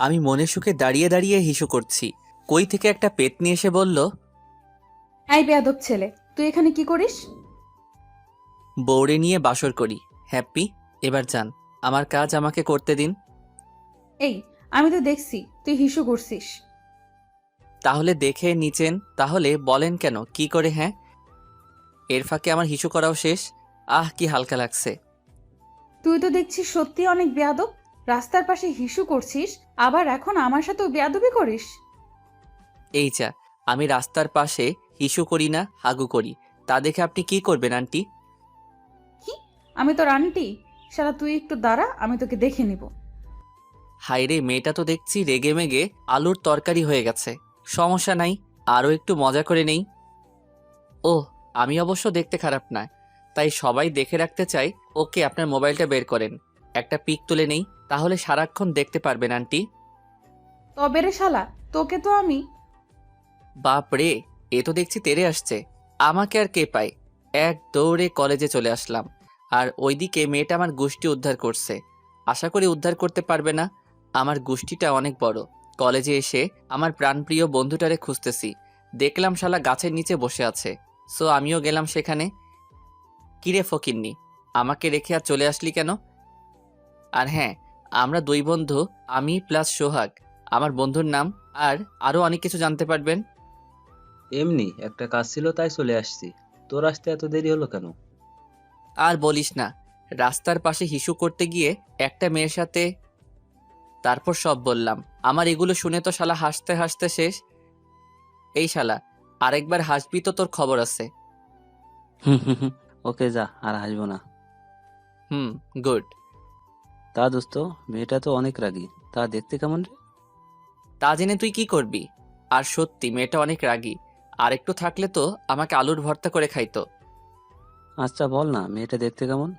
আমি মনে সুখে দাঁড়িয়ে দাঁড়িয়ে হিসু করছি। কই থেকে একটা পেতনি এসে বলল, এই বেয়াদব ছেলে, তুই এখানে কি করিস? বউরে নিয়ে বাসর করি। হ্যাপি, এবার যান, আমার কাজ আমাকে করতে দিন। এই, আমি তো দেখছি তুই হিসু করছিস। তাহলে দেখে নিচেন, তাহলে বলেন কেন কি করে? হ্যাঁ, এর ফাঁকে আমার হিসু করাও শেষ। কি হালকা লাগছে। তুই তো দেখছিস সত্যি অনেক বেয়াদব। রাস্তার পাশে হিসু করছিস, আবার এখন আমার সাথেও বেয়াদবি করিস। এই যা, আমি রাস্তার পাশে হিসু করি না, হাগু করি। তা দেখে আপনি কি করবেন আন্টি? কি? আমি তোর আন্টি? শালা তুই একটু দাঁড়া, আমি তোকে দেখে নিব। হাইরে, মেয়েটা তো দেখছি রেগে মেগে আলুর তরকারি হয়ে গেছে। সমস্যা নাই, আরও একটু মজা করে নেই। ওহ, আমি অবশ্য দেখতে খারাপ না, তাই সবাই দেখে রাখতে চাই। ওকে, আপনার মোবাইলটা বের করেন, একটা পিক তুলে নেই, তাহলে সারাক্ষণ দেখতে পারবেন আন্টি। তবে রে শালা, তোকে তো আমি। বাপ রে, এ তো দেখছি তেড়ে আসছে। আমাকে আর কে পায়? এক দৌড়ে কলেজে চলে আসলাম, আর ওইদিকে মেয়েটা আমার গোষ্ঠী উদ্ধার করছে। আশা করি উদ্ধার করতে পারবে না, আমার গোষ্ঠীটা অনেক বড়। কলেজে এসে আমার প্রাণপ্রিয় বন্ধুটারে খুঁজতেছি, দেখলাম শালা গাছের নিচে বসে আছে। সো আমিও গেলাম সেখানে। কিরে ফকিন্নি, আমাকে রেখে আর চলে আসলি কেন? আর হ্যাঁ, আমরা দুই বন্ধু, আমি প্লাস সোহাগ, আমার বন্ধুর নাম। আর আরও অনেক কিছু জানতে পারবেন। এমনি একটা কাজ ছিল তাই চলে আসছি। তোর আসতে এত দেরি হলো কেন? আর বলিস না, রাস্তার পাশে হিসু করতে গিয়ে একটা মেয়ের সাথে। তারপর সব বললাম। আমার এগুলো শুনে তো শালা হাসতে হাসতে শেষ। এই শালা, আরেকবার হাসবি তো তোর খবর আছে। হুম হুম হুম, ওকে যা, আর হাসবো না। হুম, গুড। তা দোস্ত, মেয়েটা তো অনেক রাগী, তা দেখতে কেমন রে? তা জেনে তুই কি করবি? আর সত্যি মেয়েটা অনেক রাগী, আর একটু থাকলে তো আমাকে আলুর ভর্তা করে খাইতো। আচ্ছা বল না, মেয়েটা দেখতে কেমন?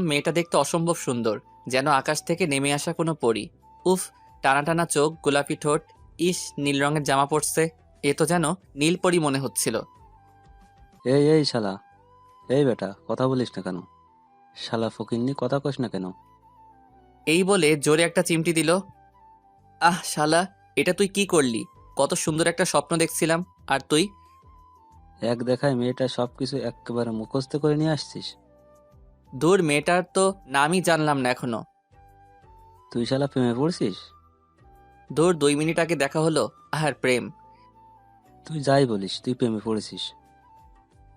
মেয়েটা দেখতে অসম্ভব সুন্দর, যেন আকাশ থেকে নেমে আসা কোনো পরী। উফ, টানা টানা চোখ, গোলাপি ঠোঁট, ইস নীল রঙের জামা পরছে। এ তো যেন নীল পরী মনে হচ্ছিল। এই এই শালা, এই বেটা, কথা বলিস না কেন? শালা ফকিন্নি, কথা কস না কেন? এই বলে জোরে একটা চিমটি দিল। শালা, এটা তুই কি করলি? কত সুন্দর একটা স্বপ্ন দেখছিলাম, আর তুই? এক দেখায় মেয়েটা সবকিছু একেবারে মুখস্থ করে নিয়ে আসছিস। দূর, মেয়েটার তো নামই জানলাম না এখনো। তুই শালা প্রেমে পড়ছিস? দূর, 2 মিনিট আগে দেখা হলো, আর প্রেম? তুই যাই বলিস, তুই প্রেমে পড়েছিস।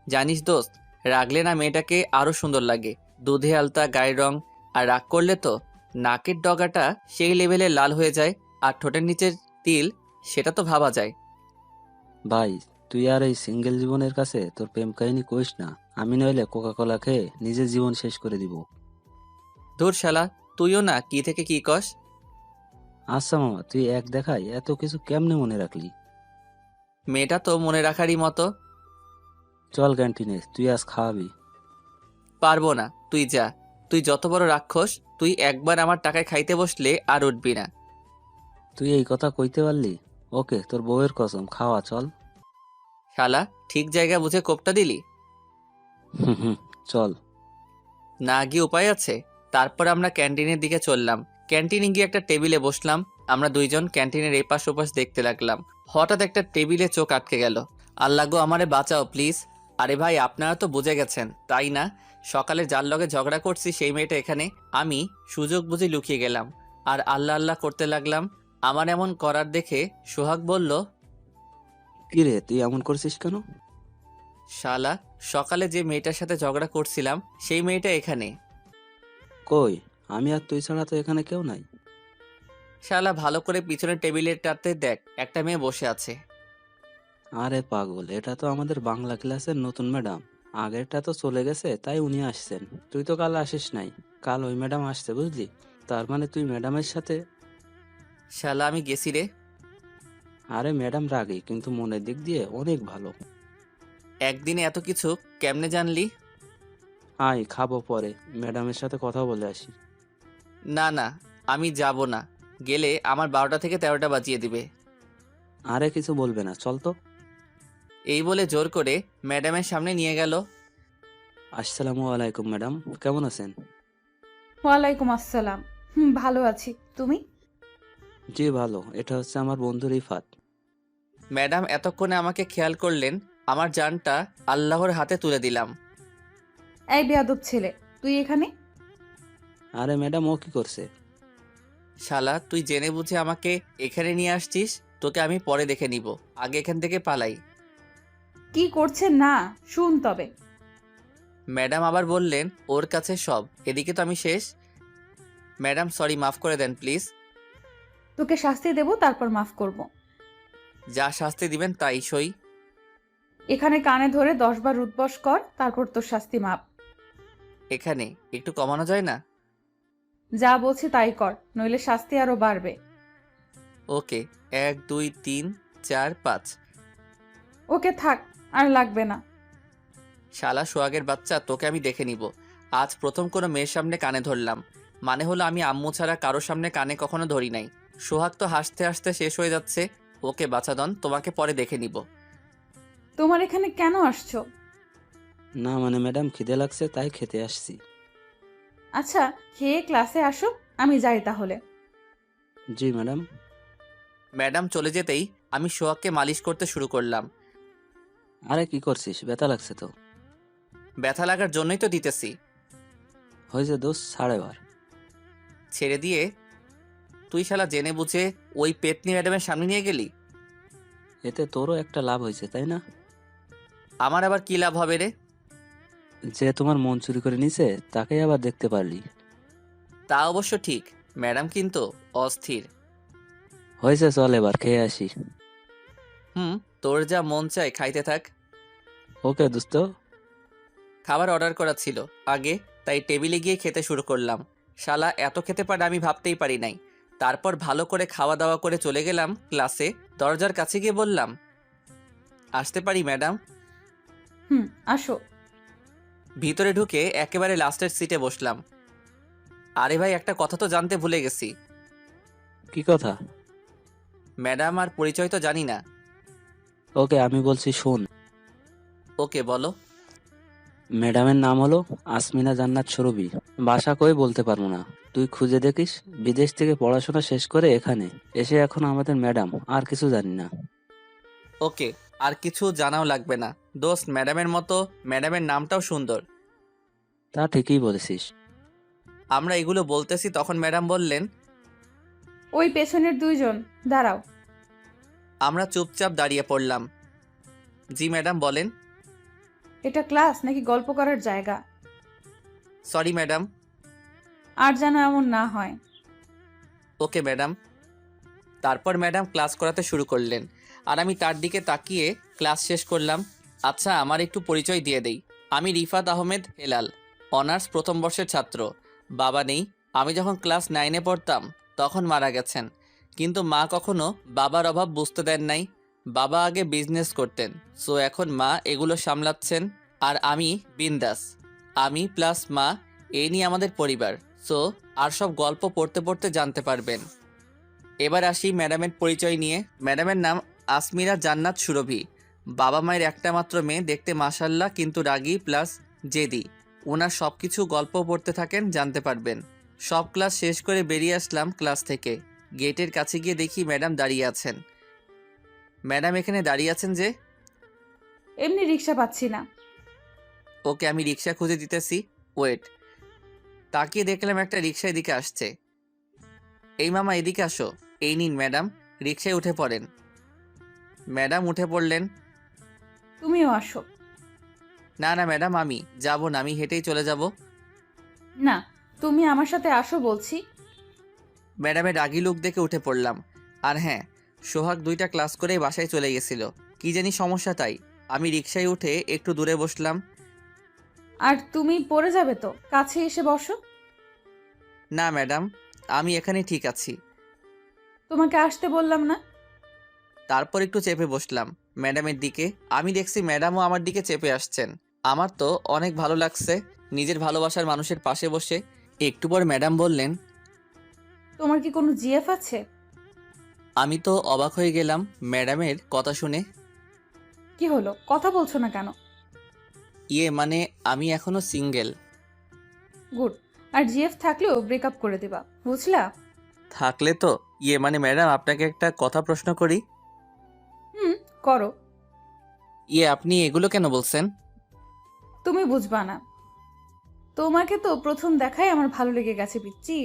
জানিস দোস্ত, রাগলে না মেয়েটাকে আরো সুন্দর লাগে। দুধে আলতা গায়ের রং, আর রাগ করলে তো নাকের ডগাটা সেই লেভেলে লাল হয়ে যায়, আর ঠোঁটের নিচের তিল, সেটা তো ভাবা যায়। ভাই, তুই আর এই সিঙ্গেল জীবনের কাছে তোর প্রেম কাহিনী কইস না। আমি নইলে কোকা কোলা খেয়ে নিজের জীবন শেষ করে দিব। দূর শালা, তুইও না কি থেকে কি কস। আচ্ছা মামা, তুই এক দেখায় এত কিছু কেমনে মনে রাখলি? মেয়েটা তো মনে রাখারই মতো। চল ক্যান্টিনে, তুই আজ খাওয়াবি। পারবো না, তুই যা। তুই যত বড় রাক্ষস, তুই একবার আমার টাকায় খাইতে বসলে আর উঠবি না। তুই এই কথা কইতে পারলি? ওকে, তোর বউয়ের কসম, খাওয়া চল। শালা, ঠিক জায়গা বুঝে কোপটা দিলি। হুম হুম, চল। না গিয়ে উপায় আছে। তারপর আমরা ক্যান্টিনের দিকে চললাম। ক্যান্টিনে গিয়ে একটা টেবিলে বসলাম। আমরা দুইজন ক্যান্টিনের এপাশ ওপাশ দেখতে লাগলাম। হঠাৎ একটা টেবিলে চোখ আটকে গেল। আল্লাহ গো, আমারে বাঁচাও প্লিজ। আরে ভাই, আপনারা তো বুঝে গেছেন তাই না? সকালে যার লগে ঝগড়া করছি সেই মেয়েটা এখানে। আমি সুযোগ বুঝে লুকিয়ে গেলাম, আর আল্লাহ আল্লাহ করতে লাগলাম। আমার এমন করার দেখে সোহাগ বলল, কি রে, তুই এমন করছিস কেন? শালা, সকালে যে মেয়েটার সাথে ঝগড়া করছিলাম সেই মেয়েটা এখানে। কই, আমি আর তুই ছাড়া তো এখানে কেউ নাই। শালা, ভালো করে পিছনের টেবিলেরটাতে দেখ, একটা মেয়ে বসে আছে। আরে পাগল, এটা তো আমাদের বাংলা ক্লাসের নতুন ম্যাডাম। আগেরটা তো চলে গেছে, তাই উনি আসছেন। তুই তো কাল আসিস নাই, কাল ওই ম্যাডাম আসছে বুঝলি। তার মানে তুই ম্যাডামের সাথে। শালা, আমি গেছি রে। আরে ম্যাডাম রাগী, কিন্তু মনের দিক দিয়ে অনেক ভালো। একদিনে এত কিছু কেমনে জানলি? আয়, খাবো পরে, ম্যাডামের সাথে কথা বলে আসি। না না, আমি যাব না। গেলে আমার 12টা থেকে 13টা বাজিয়ে দিবে। আরে কিছু বলবে না, চল তো। এই বলে জোর করে ম্যাডামের সামনে নিয়ে গেল। আসসালামু আলাইকুম ম্যাডাম, কেমন আছেন? ওয়ালাইকুম আসসালাম। ভালো আছি, তুমি? জি ভালো, এটা হচ্ছে আমার বন্ধু রিফাত। ম্যাডাম এতক্ষণে আমাকে খেয়াল করলেন, আমার জানটা আল্লাহর হাতে তুলে দিলাম। এই বেয়াদব ছেলে, তুই এখানে? আরে ম্যাডাম, ও কি করছে? শালা, তুই জেনে বুঝে আমাকে এখানে নিয়ে আসছিস? তোকে আমি পরে দেখে নিব, আগে এখান থেকে পালাই। কি করছে না শুন তবে। ম্যাডাম আবার বললেন, ওর কাছে সব, এদিকে তো আমি শেষ। ম্যাডাম সরি, মাফ করে দেন প্লিজ। তোকে শাস্তি দেব, তারপর মাফ করব। যা শাস্তি দিবেন তাই সই। এখানে কানে ধরে 10 বার উঠবস কর, তারপর তোর শাস্তি মাপ। এখানে একটু কমানো যায় না? যা বলছি তাই কর, নইলে শাস্তি আরো বাড়বে। ওকে, 1 2 3 4 5। ওকে থাক, আর লাগবে না। শালা সোহাগের বাচ্চা, তোকে আমি দেখে নিব। আজ প্রথম কোনো মেয়ের সামনে কানে ধরলাম, মানে হলো আমি আম্মু ছাড়া কারোর সামনে কানে কখনো ধরি নাই। সোহাগ তো হাসতে হাসতে শেষ হয়ে যাচ্ছে। ওকে বাছাদন, তোমাকে পরে দেখে নিব। তোমার এখানে কেন আসছো? না মানে ম্যাডাম, খিদে লাগছে তাই খেতে আসছি। আচ্ছা, খেয়ে ক্লাসে আসো, আমি যাই তাহলে। জি ম্যাডাম। ম্যাডাম চলে যেতেই আমি সোহাগকে মালিশ করতে শুরু করলাম। আরে কি করছিস? ব্যথা লাগছে তো। ব্যথা লাগার জন্যই তো দিতেছি। হয়েছে দোষ, ছাড় এবার। ছেড়ে দিয়ে তুই শালা জেনে বুঝে ওই পেতনি ম্যাডামের সামনে নিয়ে গেলি। এতে তোরও একটা লাভ হয়েছে, তাই না? আমার আবার কি লাভ হবে রে? যে তোমার মন চুরি করে নিছে তাকেই আবার দেখতে পারলি। তা অবশ্য ঠিক, ম্যাডাম কিন্তু অস্থির। হয়েছে, চল এবার খেয়ে আসি। হুম, তোর যা মন চায় খাইতে থাক। ওকে দোস্ত। খাবার অর্ডার করা ছিল আগে, তাই টেবিলে গিয়ে খেতে শুরু করলাম। শালা এত খেতে পারে আমি ভাবতেই পারি নাই। তারপর ভালো করে খাওয়া দাওয়া করে চলে গেলাম ক্লাসে। দরজার কাছে গিয়ে বললাম, আসতে পারি ম্যাডাম? হুম, আসো। ভিতরে ঢুকে একেবারে লাস্টের সিটে বসলাম। আরে ভাই, একটা কথা তো জানতে ভুলে গেছি। কি কথা? ম্যাডাম আর পরিচয় তো জানি না। ওকে আমি বলছি, শোন। ওকে বলো। ম্যাডামের নাম হলো আসমিনা জান্নাত সুরভি। বাসা কই বলতে পারবো না, তুই খুঁজে দেখিস। বিদেশ থেকে পড়াশোনা শেষ করে এখানে এসে এখন আমাদের ম্যাডাম, আর কিছু জানি না। ওকে, আর কিছু জানাও লাগবে না দোস্ত। ম্যাডামের মতো ম্যাডামের নামটাও সুন্দর। তা ঠিকই বলেছিস। আমরা এগুলো বলতেছি তখন ম্যাডাম বললেন, ওই পেছনের 2 জন দাঁড়াও। আমরা চুপচাপ দাঁড়িয়ে পড়লাম। জি ম্যাডাম বলেন। এটা ক্লাস নাকি গল্প করার জায়গা? Sorry madam. আর যেন এমন না হয়। Okay madam. তারপর ম্যাডাম ক্লাস করাতে শুরু করলেন, আর আমি তার দিকে তাকিয়ে ক্লাস শেষ করলাম। আচ্ছা, আমার একটু পরিচয় দিয়ে দেই। আমি রিফাত আহমেদ হেলাল, অনার্স প্রথম বর্ষের ছাত্র। বাবা নেই। আমি যখন ক্লাস 9-এ পড়তাম তখন মারা গেছেন, কিন্তু মা কখনো বাবার অভাব বুঝতে দেন নাই। বাবা আগে বিজনেস করতেন, সো এখন মা এগুলো সামলাচ্ছেন। আর আমি বিন্দাস। আমি প্লাস মা, এই নিয়ে আমাদের পরিবার। সো আর সব গল্প পড়তে পড়তে জানতে পারবেন। এবার আসি ম্যাডামের পরিচয় নিয়ে। ম্যাডামের নাম আসমিরা জান্নাত সুরভি। বাবা মায়ের একটা মাত্র মেয়ে, দেখতে মাশাল্লাহ কিন্তু রাগী প্লাস জেদি। ওনার সব কিছু গল্প পড়তে থাকেন, জানতে পারবেন। সব ক্লাস শেষ করে বেরিয়ে আসলাম ক্লাস থেকে। গেটের কাছে গিয়ে দেখি ম্যাডাম দাঁড়িয়ে আছেন। ম্যাডাম এখানে দাঁড়িয়ে আছেন যে? এমনি রিক্সা পাচ্ছি না। ওকে, আমি রিক্সা খুঁজে দিতেছি, ওয়েট। তাকিয়ে দেখলাম একটা রিক্সা এদিকে আসছে। এই মামা এদিকে আসো। এই নিন ম্যাডাম, রিক্সায় উঠে পড়েন। ম্যাডাম উঠে পড়লেন। তুমিও আসো। না না ম্যাডাম, আমি যাব না, আমি হেঁটেই চলে যাব। না, তুমি আমার সাথে আসো বলছি। ম্যাডামের রাগী লুক দেখে উঠে পড়লাম। আর হ্যাঁ, সোহাগ 2টা ক্লাস করেই বাসায় চলে গেছিল, কি জানি সমস্যা, তাই আমি রিক্সায় উঠে একটু দূরে বসলাম। আর তুমি পড়ে যাবে তো, কাছে এসে বসো। না ম্যাডাম, আমি এখানে ঠিক আছি। তোমাকে আসতে বললাম না? তারপর একটু চেপে বসলাম ম্যাডামের দিকে। আমি দেখছি ম্যাডামও আমার দিকে চেপে আসছেন। আমার তো অনেক ভালো লাগছে নিজের ভালোবাসার মানুষের পাশে বসে। একটু পর ম্যাডাম বললেন, তোমার কি কোনো জিএফ আছে? আমি তো অবাক হয়ে গেলাম ম্যাডামের কথা শুনে। কি হলো, কথা বলছো না কেন? ইয়ে মানে, আমি এখনো সিঙ্গেল। গুড। আর জিএফ থাকলেও ব্রেকআপ করে দিবা, বুঝলা? থাকলে তো মানে ম্যাডাম আপনাকে একটা কথা প্রশ্ন করি। হুম, করো। আপনি এগুলো কেন বলছেন? তুমি বুঝবা না। তোমাকে তো প্রথম দেখায় আমার ভালো লেগে গেছে পিচ্চি।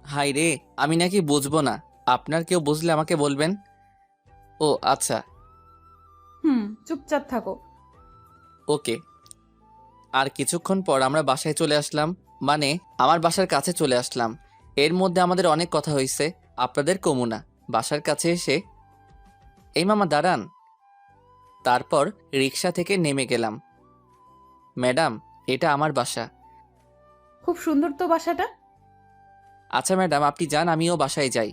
হাই রে, আমি নাকি বুঝবো না। আপনার কেউ বুঝলে আমাকে বলবেন। ও আচ্ছা, চুপচাপ থাকো। ওকে। আর কিছুক্ষণ পর আমরা বাসায় চলে আসলাম, মানে আমার বাসার কাছে চলে আসলাম। এর মধ্যে আমাদের অনেক কথা হয়েছে, আপনাদের কমু না। বাসার কাছে এসে, এই মামা দাঁড়ান। তারপর রিক্সা থেকে নেমে গেলাম। ম্যাডাম, এটা আমার বাসা। খুব সুন্দর তো বাসাটা। আচ্ছা ম্যাডাম, আপনি যান, আমিও বাসায় যাই।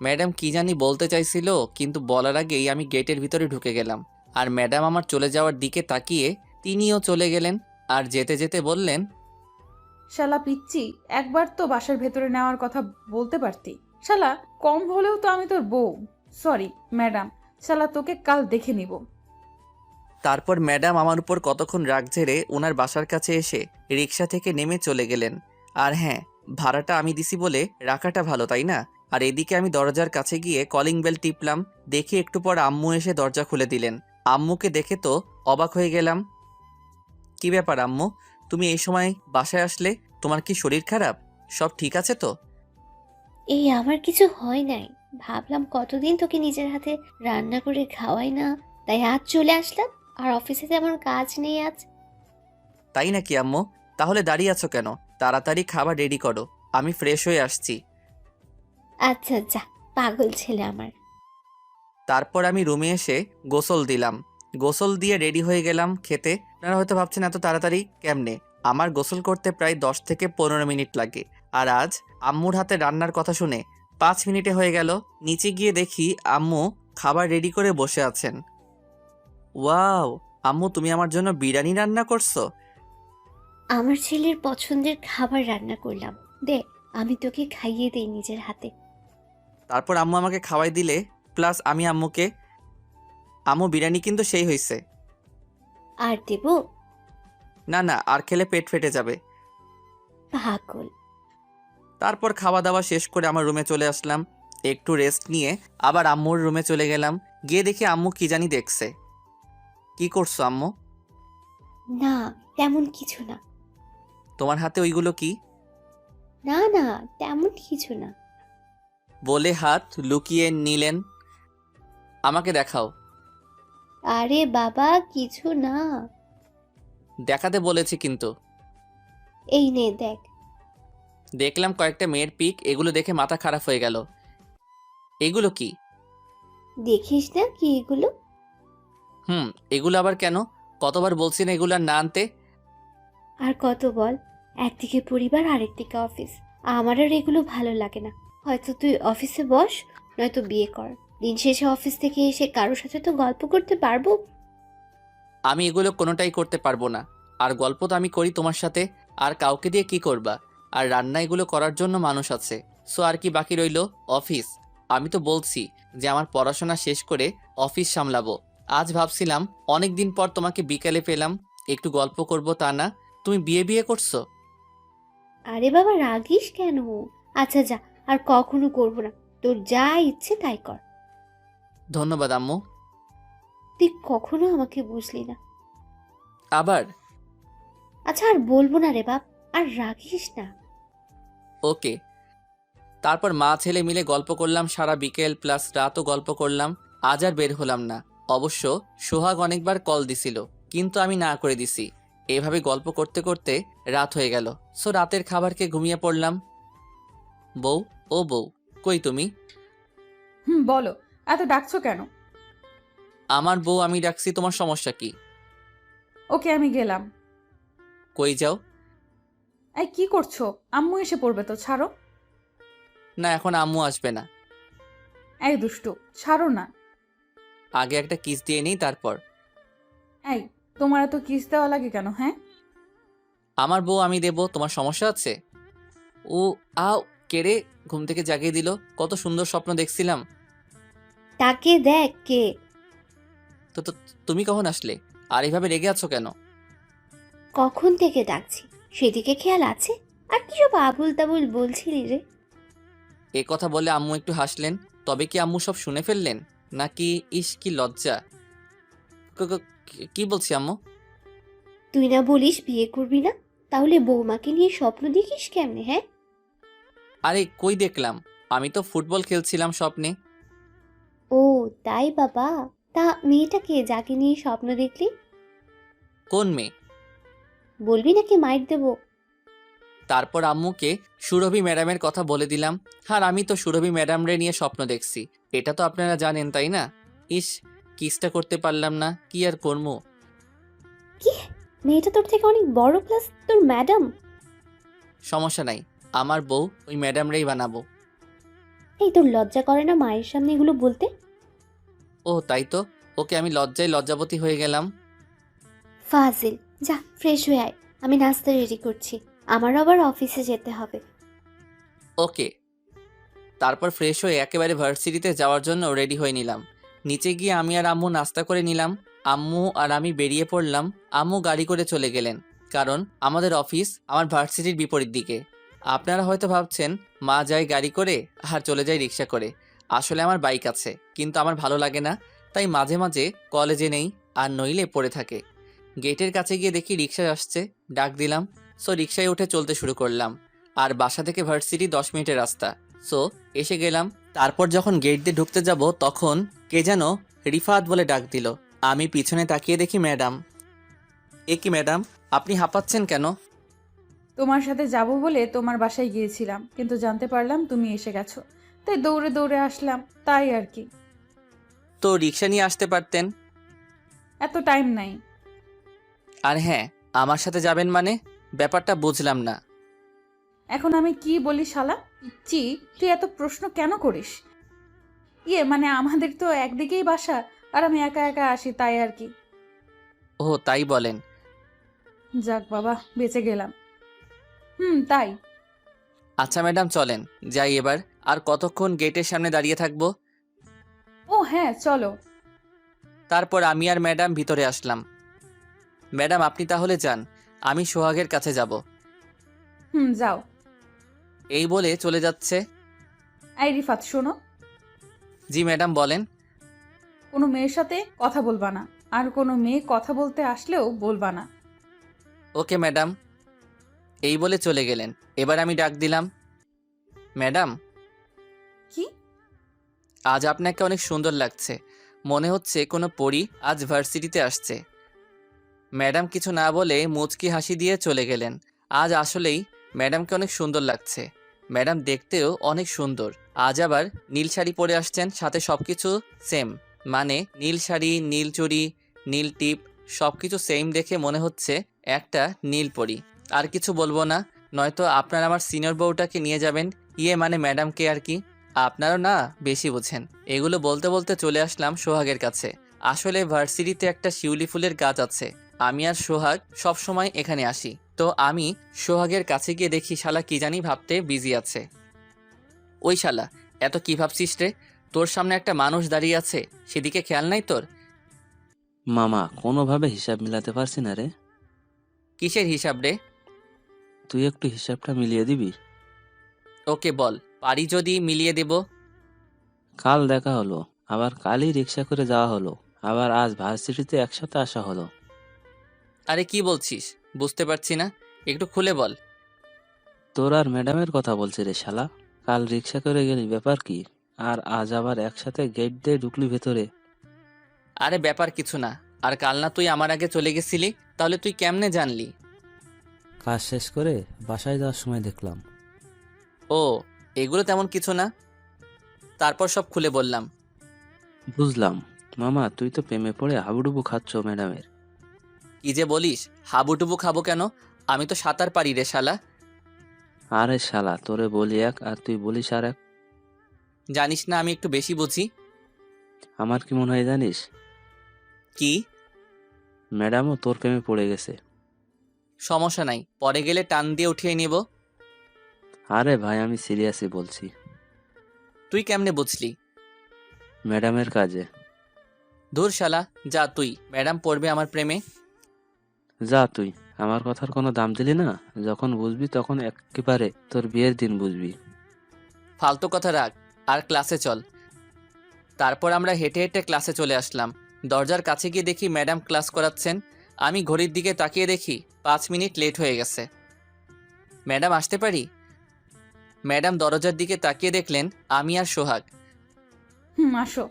ম্যাডাম কি জানি বলতে চাইছিল, কিন্তু বলার আগেই আমি গেটের ভিতরে ঢুকে গেলাম। আর ম্যাডাম আমার চলে যাওয়ার দিকে তাকিয়ে তিনিও চলে গেলেন। আর যেতে যেতে বললেন, শালা পিচ্চি, একবার তো বাসার ভেতরে নেওয়ার কথা বলতে পারতি। শালা, কম হলেও তো আমি তোর বউ। সরি ম্যাডাম, শালা তোকে কাল দেখে নিব। তারপর ম্যাডাম আমার উপর কতক্ষণ রাগ ঝেড়ে ওনার বাসার কাছে এসে রিক্সা থেকে নেমে চলে গেলেন। আর হ্যাঁ, ভাড়াটা আমি দিছি বলে রাখাটা ভালো, তাই না? আর এদিকে আমি দরজার কাছে গিয়ে কলিং বেল টিপলাম। দেখি একটু পর আম্মু এসে দরজা খুলে দিলেন। আম্মুকে দেখে তো অবাক হয়ে গেলাম। কি ব্যাপার আম্মু, তুমি এই সময় বাসায় আসলে? তোমার কি শরীর খারাপ? সব ঠিক আছে তো? এই আমার কিছু হয় নাই। ভাবলাম কতদিন তোকে নিজের হাতে রান্না করে খাওয়াই না, তাই আজ চলে আসলাম। আর অফিসে তেমন কাজ নেই আজ। তাই নাকি আম্মু? তাহলে দাঁড়িয়ে আছো কেন? তাড়াতাড়ি খাবার রেডি করো, আমি ফ্রেশ হয়ে আসছি। আচ্ছা যা, পাগল ছেলে আমার। তারপর আমি রুমে এসে গোসল দিলাম। গোসল দিয়ে রেডি হয়ে গেলাম খেতে। আপনারা হয়তো ভাবছেন এত তাড়াতাড়ি কেমনে? আমার গোসল করতে প্রায় 10 থেকে 15 মিনিট লাগে। আর আজ আম্মুর হাতে রান্নার কথা শুনে 5 মিনিটে হয়ে গেল। নিচে গিয়ে দেখি আম্মু খাবার রেডি করে বসে আছেন। ওয়াও, আম্মু তুমি আমার জন্য বিরিয়ানি রান্না করছো? আমার ছেলের পছন্দের খাবার রান্না করলাম। দে, আমি তোকে খাইয়ে দেই নিজের হাতে। তারপর আম্মু আমাকে খাওয়াই দিলে, প্লাস আমি আম্মুকে। আম্মু বিরিয়ানি কিন্তু সেই হয়েছে। আর দেব? না না, আর খেলে পেট ফেটে যাবে। পাগল। তারপর খাওয়া দাওয়া শেষ করে আমার রুমে চলে আসলাম। একটু রেস্ট নিয়ে আবার আম্মুর রুমে চলে গেলাম। গিয়ে দেখি আম্মু কি জানি দেখছে। কি করছো আম্মু? না, তেমন কিছু না। তোমার হাতে ওইগুলো কি? না না, তেমন কিছু না। বলে হাত লুকিয়ে নিলেন। আমাকে দেখাও। আরে বাবা, কিছু না। দেখাতে বলেছি কিন্তু। এই নে দেখ। দেখলাম কয়েকটা মেয়ের পিক, এগুলো দেখে মাথা খারাপ হয়ে গেল। এগুলো কি? দেখিস না কি এগুলো? এগুলো আবার কেন? কতবার বলছি না এগুলো আর না আনতে? আর কত বল, একদিকে পরিবার আরেকদিকে অফিস। আমার আর এগুলো ভালো লাগে না। হয়তো তুই অফিসে বস, নয়তো বিয়ে কর। দিন শেষে অফিস থেকে এসে কারোর সাথে তো গল্প করতে পারবো। আমি এগুলো কোনোটাই করতে পারবো না। আর গল্প তো আমি করি তোমার সাথে, আর কাউকে দিয়ে কি করবা? আর রান্না এগুলো করার জন্য মানুষ আছে। সো আর কি বাকি রইলো? অফিস। আমি তো বলছি যে আমার পড়াশোনা শেষ করে অফিস সামলাবো। আজ ভাবছিলাম অনেক দিন পর তোমাকে বিকালে পেলাম, একটু গল্প করব, তা না, তুমি বিয়ে বিয়ে করছো। আরে বাবা, রাগিস কেন? আচ্ছা যা, আর কখনো করবো না। তোর যা ইচ্ছে তাই কর। ধন্যবাদ আম্মু। তুই কখনো আমাকে বুঝলি না। আবার? আচ্ছা আর বলবো না রে বাপ, আর রাগিস না। ওকে। তারপর মা ছেলে মিলে গল্প করলাম সারা বিকেল, প্লাস রাতও গল্প করলাম। আজ আর বের হলাম না। অবশ্য সোহাগ অনেকবার কল দিছিল, কিন্তু আমি না করে দিছি। এভাবে গল্প করতে করতে রাত হয়ে গেল। সো রাতের খাবার খেয়ে ঘুমিয়ে পড়লাম। বউ, ও বউ, কই তুমি? বলো, এত ডাকছো কেন? আমার বউ আমি ডাকছি, তোমার সমস্যা কি? ওকে, আমি গেলাম। কই যাও? এই কি করছো? আম্মু এসে পড়বে তো, ছাড়ো। না, এখন আম্মু আসবে না। এই দুষ্টু, ছাড়ো না। আগে একটা কিস দিয়ে নেই তারপর। এই, তোমার এত কিস দেওয়া লাগে কেন, হ্যাঁ? আমার বউ আমি দেব, তোমার সমস্যা আছে? ও, আও, কেড়ে ঘুম থেকে জাগিয়ে দিল। কত সুন্দর স্বপ্ন দেখছিলাম। তাকে দেখ কে। তো তুমি কখন আসলে? আর এইভাবে রেগে আছো কেন? কখন থেকে ডাকছি, সেদিকে খেয়াল আছে? আর কি সব আবুল তাবুল বলছিলি রে? এ কথা বলে আম্মু একটু হাসলেন। তবে কি আম্মু সব শুনে ফেললেন? নাকি ইস কি লজ্জা! কি বলছি আম্মু? তুই না বলিস বিয়ে করবি না, তাহলে বৌমাকে নিয়ে স্বপ্ন দেখিস কেমনে? হ্যাঁ, আরে কই দেখলাম, আমি তো ফুটবল খেলছিলাম স্বপ্নে। ও তাই বাবা। তা মেয়েটাকে যাকে নিয়ে স্বপ্ন দেখলি? কোন মেয়ে? বলবি নাকি মাইর দেবো? তারপর আম্মুকে সুরভি ম্যাডামের কথা বলে দিলাম। আর আমি তো সুরভি ম্যাডামরে নিয়ে স্বপ্ন দেখছি, এটা তো আপনারা জানেন তাই না? ইস, কিসটা করতে পারলাম না, কি আর করবো। কি, মেয়েটা তোর থেকে অনেক বড়, প্লাস তোর ম্যাডাম? সমস্যা নাই, আমার বউ ওই ম্যাডামরেই বানাবো। এই তোর লজ্জা করে না মায়ের সামনে এগুলো বলতে? ও তাই তো, ওকে আমি লজ্জায় লজ্জাবতী হয়ে গেলাম। ফাজিল, যা ফ্রেশ হয়ে আয়, আমি নাস্তা রেডি করছি, আমার আবার অফিসে যেতে হবে। ওকে। তারপর ফ্রেশ হয়ে একেবারে ভার্সিটিতে যাওয়ার জন্য রেডি হয়ে নিলাম। নিচে গিয়ে আমি আর আম্মু নাস্তা করে নিলাম। আম্মু আর আমি বেরিয়ে পড়লাম। আম্মু গাড়ি করে চলে গেলেন, কারণ আমাদের অফিস আমার ভার্সিটির বিপরীত দিকে। আপনারা হয়তো ভাবছেন মা যায় গাড়ি করে আর চলে যায় রিক্সা করে। আসলে আমার বাইক আছে, কিন্তু আমার ভালো লাগে না, তাই মাঝে মাঝে কলেজে নেই, আর নইলে পড়ে থাকে। গেটের কাছে গিয়ে দেখি রিক্সা আসছে, ডাক দিলাম। সো রিক্সায় উঠে চলতে শুরু করলাম। আর বাসা থেকে ভার্সিটি 10 মিনিটের রাস্তা। সো এসে গেলাম। তারপর যখন গেট দিয়ে ঢুকতে যাব তখন কে যেন রিফাত বলে ডাক দিল। আমি পিছনে তাকিয়ে দেখি ম্যাডাম। এ কি ম্যাডাম, আপনি হাঁপাচ্ছেন কেন? তোমার সাথে যাব বলে তোমার বাসায় গিয়েছিলাম, কিন্তু জানতে পারলাম তুমি এসে গেছো, তাই দৌড়ে দৌড়ে আসলাম, তাই আর কি। তো রিক্সা নিয়ে আসতে পারতেন। এত টাইম নাই। আর হ্যাঁ, আমার সাথে যাবেন মানে? ব্যাপারটা বুঝলাম না। এখন আমি কি বলি শালা পিচ্চি, তুই এত প্রশ্ন কেন করিস? মানে আমাদের তো একদিকেই বাসা, আর আমি একা একা আসি, তাই আর কি। ও তাই বলেন। যাক বাবা, বেঁচে গেলাম। তাই। আচ্ছা ম্যাডাম চলেন, যাই এবার। আর কতক্ষণ গেটের সামনে দাঁড়িয়ে থাকবো? ও হ্যাঁ, চলো। তারপর আমি আর ম্যাডাম ভিতরে আসলাম। ম্যাডাম আপনি তাহলে যান, আমি সোহাগের কাছে যাব। যাও। এই বলে চলে যাচ্ছে। এই রিফাত, শোনো। জি ম্যাডাম বলেন। কোনো মেয়ের সাথে কথা বলবা না, আর কোনো মেয়ে কথা বলতে আসলেও বলবা না। Okay madam. এই বলে চলে গেলেন। এবার আমি ডাক দিলাম, ম্যাডাম কি? আজ আপনাকে অনেক সুন্দর লাগছে, মনে হচ্ছে কোনো পরী আজ ভার্সিটিতে আসছে। ম্যাডাম কিছু না বলে মুচকি হাসি দিয়ে চলে গেলেন। আজ আসলেই ম্যাডামকে অনেক সুন্দর লাগছে। ম্যাডাম দেখতেও অনেক সুন্দর। আজ আবার নীল শাড়ি পরে আসছেন, সাথে সব কিছু সেম। মানে নীল শাড়ি, নীল চুড়ি, নীল টিপ, সব কিছু সেম দেখে মনে হচ্ছে একটা নীল পরী। আর কিছু বলবো না, নয়তো আপনার আমার সিনিয়র বউটাকে নিয়ে যাবেন, মানে ম্যাডামকে আর কি। আপনারও না বেশি বোঝেন। এগুলো বলতে বলতে চলে আসলাম সোহাগের কাছে। আসলে ভার্সিটিতে একটা শিউলি ফুলের গাছ আছে, আমি আর সোহাগ সব সময় এখানে আসি। তো আমি সোহাগের কাছে গিয়ে দেখি শালা কি জানি ভাবতে বিজি আছে। ওই শালা, এত কি ভাবছিস রে? তোর সামনে একটা মানুষ দাঁড়িয়ে আছে, সেদিকে খেয়াল নাই তোর? মামা কোনোভাবে হিসাব মিলাতে পারছি না রে। কিসের হিসাব রে? তুই একটু হিসাবটা মিলিয়ে দিবি? ওকে বল, পারি যদি মিলিয়ে দেব। কাল দেখা হলো, আবার কালই রিক্সা করে যাওয়া হলো, আবার আজ ভার্সিটিতে একসাথে আসা হলো। আরে কি বলছিস, বুঝতে পারছি না, একটু খুলে বল। তোর আর ম্যাডামের কথা বলছি রে শালা। কাল রিক্সা করে গেলি, ব্যাপার কি? আর আজ আবার একসাথে গেট দিয়ে ঢুকলি ভেতরে। আরে ব্যাপার কিছু না। আর কাল না তুই আমার আগে চলে গেছিলি, তাহলে তুই কেমনে জানলি? কাজ শেষ করে বাসায় যাওয়ার সময় দেখলাম। ও, এগুলো তেমন কিছু না। তারপর সব খুলে বললাম। বুঝলাম। মামা তুই তো প্রেমে পড়ে হাবুডুবু খাচ্ছ ম্যাডামের। কি যে বলিস, হাবুডুবু খাবো কেন? আমি তো সাঁতার পারি রে শালা। আরে শালা, তোরে বলি এক আর তুই বলিস আর এক। জানিস না আমি একটু বেশি বুঝি। আমার কি মনে হয় জানিস? কি? ম্যাডামও তোর প্রেমে পড়ে গেছে। সমস্যা নাই, পরে গেলে টান দিয়ে উঠিয়ে নিব। আরে ভাই আমি সিরিয়াসই বলছি। তুই কেমনে বুঝলি? ম্যাডামের কাজে। ধুর শালা, যা তুই, ম্যাডাম পড়বে আমার প্রেমে। যা তুই, আমার কথার কোনো দাম দিলি না। যখন বুঝবি তখন একেবারে তোর বিয়ের দিন বুঝবি। ফালতু কথা রাখ আর ক্লাসে চল। তারপর আমরা হেঁটে হেঁটে ক্লাসে চলে আসলাম। দরজার কাছে গিয়ে দেখি ম্যাডাম ক্লাস করাচ্ছেন। আমি ঘড়ির দিকে তাকিয়ে দেখি 5 মিনিট লেট হয়ে গেছে। ম্যাডাম আসতে পারি? ম্যাডাম দরজার দিকে তাকিয়ে দেখলেন আমি আর সোহাগ। আসো।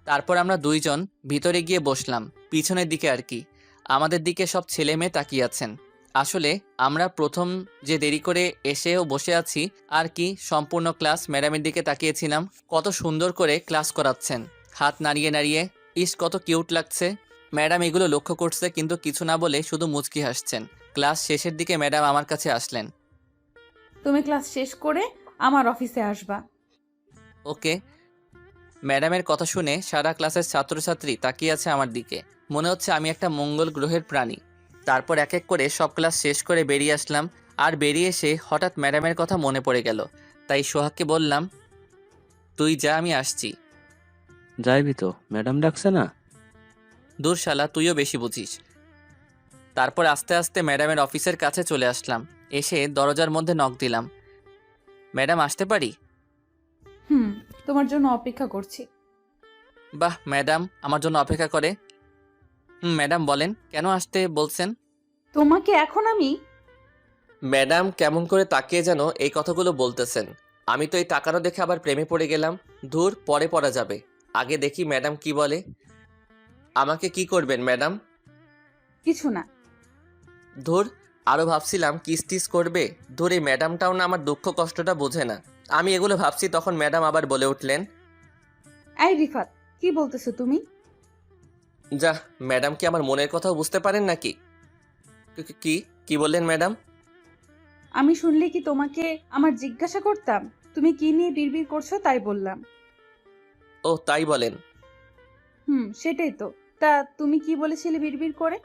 তারপর আমরা দুইজন ভিতরে গিয়ে বসলাম, পিছনের দিকে আর কি। আমাদের দিকে সব ছেলে মেয়ে তাকিয়ে আছেন। আসলে আমরা প্রথম যে দেরি করে এসেও বসে আছি আর কি, সম্পূর্ণ ক্লাস ম্যাডামের দিকে তাকিয়েছিলাম। কত সুন্দর করে ক্লাস করাচ্ছেন, হাত নাড়িয়ে নাড়িয়ে। ইস, কত কিউট লাগছে। ম্যাডাম এগুলো লক্ষ্য করছে কিন্তু কিছু না বলে শুধু মুচকি হাসছেন। ক্লাস শেষের দিকে ম্যাডাম আমার কাছে আসলেন। তুমি ক্লাস শেষ করে আমার অফিসে আসবা। ওকে। ম্যাডামের কথা শুনে সারা ক্লাসের ছাত্রছাত্রী তাকিয়ে আছে আমার দিকে। মনে হচ্ছে আমি একটা মঙ্গল গ্রহের প্রাণী। তারপর এক এক করে সব ক্লাস শেষ করে বেরিয়ে আসলাম। আর বেরিয়ে এসে হঠাৎ ম্যাডামের কথা মনে পড়ে গেল। তাই সোহাগকে বললাম, তুই যা, আমি আসছি। যাইবি তো? ম্যাডাম ডাকছে না? দূর শালা, তুইও বেশি বুঝিস। তারপর আস্তে আস্তে ম্যাডামের অফিসের কাছে চলে আসলাম। এসে দরজার মধ্যে নক দিলাম। ম্যাডাম আসতে পারি? তোমার জন্য অপেক্ষা করছি। বাহ, ম্যাডাম আমার জন্য অপেক্ষা করে। ম্যাডাম বলেন, কেন আসতে বলছেন? তোমাকে এখন আমি ম্যাডাম কেমন করে তাকিয়ে যেন এই কথাগুলো বলতেছেন। আমি তো এই তাকানো দেখে আবার প্রেমে পড়ে গেলাম। ধুর, পরে পড়া যাবে, আগে দেখি ম্যাডাম কি বলে। আমাকে কি করবেন ম্যাডাম? কিছু না। ধুর, আরও ভাবছিলাম কিস টিস করবে। ধুর, এই ম্যাডামটাও না আমার দুঃখ কষ্টটা বোঝে না। আমি এগুলো ভাবছি, তখন ম্যাডাম আবার বলে উঠলেন, এই রিফাত, কি বলতেছো তুমি? যা, ম্যাডাম কি আমার মনের কথাও বুঝতে পারেন নাকি? কি কি বললেন ম্যাডাম? আমি শুনলে কি তোমাকে আমার জিজ্ঞাসা করতাম? তুমি কি নিয়ে বিড়বিড় করছো তাই বললাম। ও তাই বলেন? সেটাই তো। তা তুমি কি বলেছিলে বিড়বিড় করে?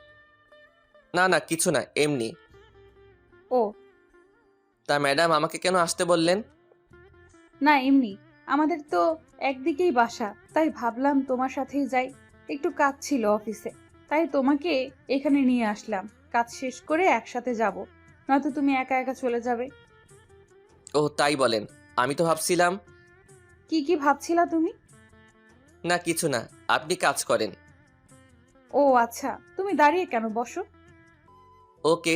না না, কিছু না, এমনি। ও তা ম্যাডাম আমাকে কেন আসতে বললেন? না, এমনি। আমাদের তো একদিকেই বাসা, তাই ভাবলাম তোমার সাথেই যাই। একটু কাজ ছিল অফিসে, তাই তোমাকে এখানে নিয়ে আসলাম। কাজ শেষ করে একসাথে যাব, নয়তো তুমি একা একা চলে যাবে। ও তাই বলেন? আমি তো ভাবছিলাম। কি কি ভাবছিলা তুমি? না কিছু না, আপনি কাজ করেন। ও আচ্ছা, তুমি দাঁড়িয়ে কেন, বসো। ওকে।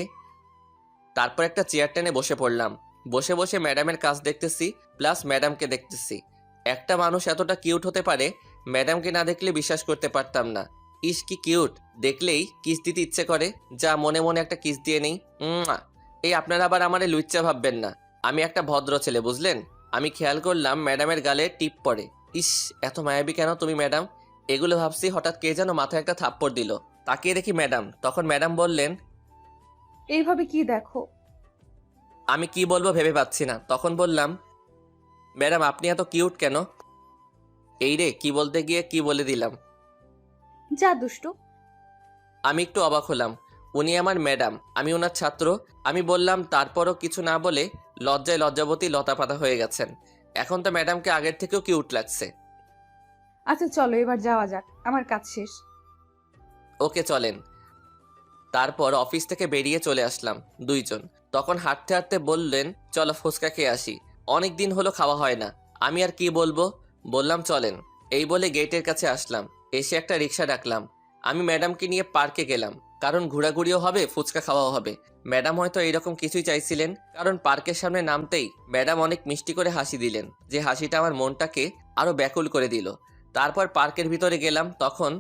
তারপর একটা চেয়ার টেনে বসে পড়লাম। বসে বসে ম্যাডামের কাজ দেখতেছি, প্লাস ম্যাডামকে দেখতেছি। একটা মানুষ এতটা কিউট হতে পারে, ম্যাডামকে না দেখলে বিশ্বাস করতে পারতাম না। ইস কি কিউট, দেখলেই কিস দিতে ইচ্ছে করে। যা, মনে মনে একটা কিস দিয়ে নেই। এই আপনারা আবার আমারে লুচ্চা ভাববেন না, আমি একটা ভদ্র ছেলে, বুঝলেন? আমি খেয়াল করলাম ম্যাডামের গালে টিপ পড়ে। ইস, এত মায়াবী কেন তুমি ম্যাডাম? এগুলো ভাবছি, হঠাৎ কে যেন মাথায় একটা থাপ্পড় দিল। তাকিয়ে দেখি ম্যাডাম। তখন ম্যাডাম বললেন, এইভাবে কি দেখো? আমি কি বলবো ভেবে পাচ্ছি না। তখন বললাম, ম্যাডাম আপনি এত কিউট কেন? এই রে, কি বলতে গিয়ে কি বলে দিলাম। যা দুষ্টু। আমি একটু অবাক হলাম। উনি আমার ম্যাডাম, আমি ওনার ছাত্র। আমি বললাম, তারপরও কিছু না বলে লজ্জায় লজ্জাবতী লতাপাতা হয়ে গেছেন। এখন তো ম্যাডামকে আগের থেকেও কিউট লাগছে। আচ্ছা চলো এবার যাওয়া যাক, আমার কাজ শেষ। ওকে চলেন। তারপর অফিস থেকে বেরিয়ে চলে আসলাম দুইজন। তখন হাঁটতে হাঁটতে বললেন, চলো ফুচকা খেয়ে আসি, অনেক দিন হলো খাওয়া হয় না। আমি আর কি বলবো, বললাম চলেন। এই বলে গেটের কাছে আসলাম। এসে একটা রিক্সা ডাকলাম। আমি ম্যাডামকে নিয়ে পার্কে গেলাম, কারণ ঘোরাঘুরিও হবে, ফুচকা খাওয়াও হবে। ম্যাডাম হয়তো এইরকম কিছুই চাইছিলেন, কারণ পার্কের সামনে নামতেই ম্যাডাম অনেক মিষ্টি করে হাসি দিলেন, যে হাসিটা আমার মনটাকে আরো ব্যাকুল করে দিল। তারপর পার্কের ভিতরে গেলাম। তখন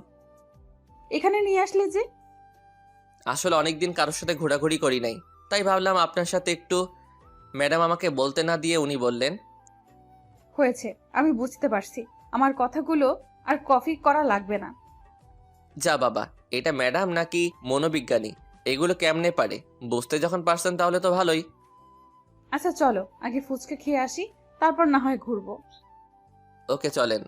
এখানে নিয়ে আসলে যে? আসলে অনেকদিন কারোর সাথে ঘোরাঘুরি করি নাই, তাই ভাবলাম আপনার সাথে একটু। ম্যাডাম আমাকে বলতে না দিয়ে উনি বললেন, হয়েছে, আমি বুঝতে পারছি। আমার কথাগুলো আর কপি করা লাগবে না। যা বাবা, এটা ম্যাডাম নাকি মনোবিজ্ঞানী? এগুলো কেমনে পারে? বুঝতে যখন পারছেন তাহলে তো ভালোই। আচ্ছা চলো আগে ফুচকা খেয়ে আসি, তারপর না হয় ঘুরবো। ওকে চলেন।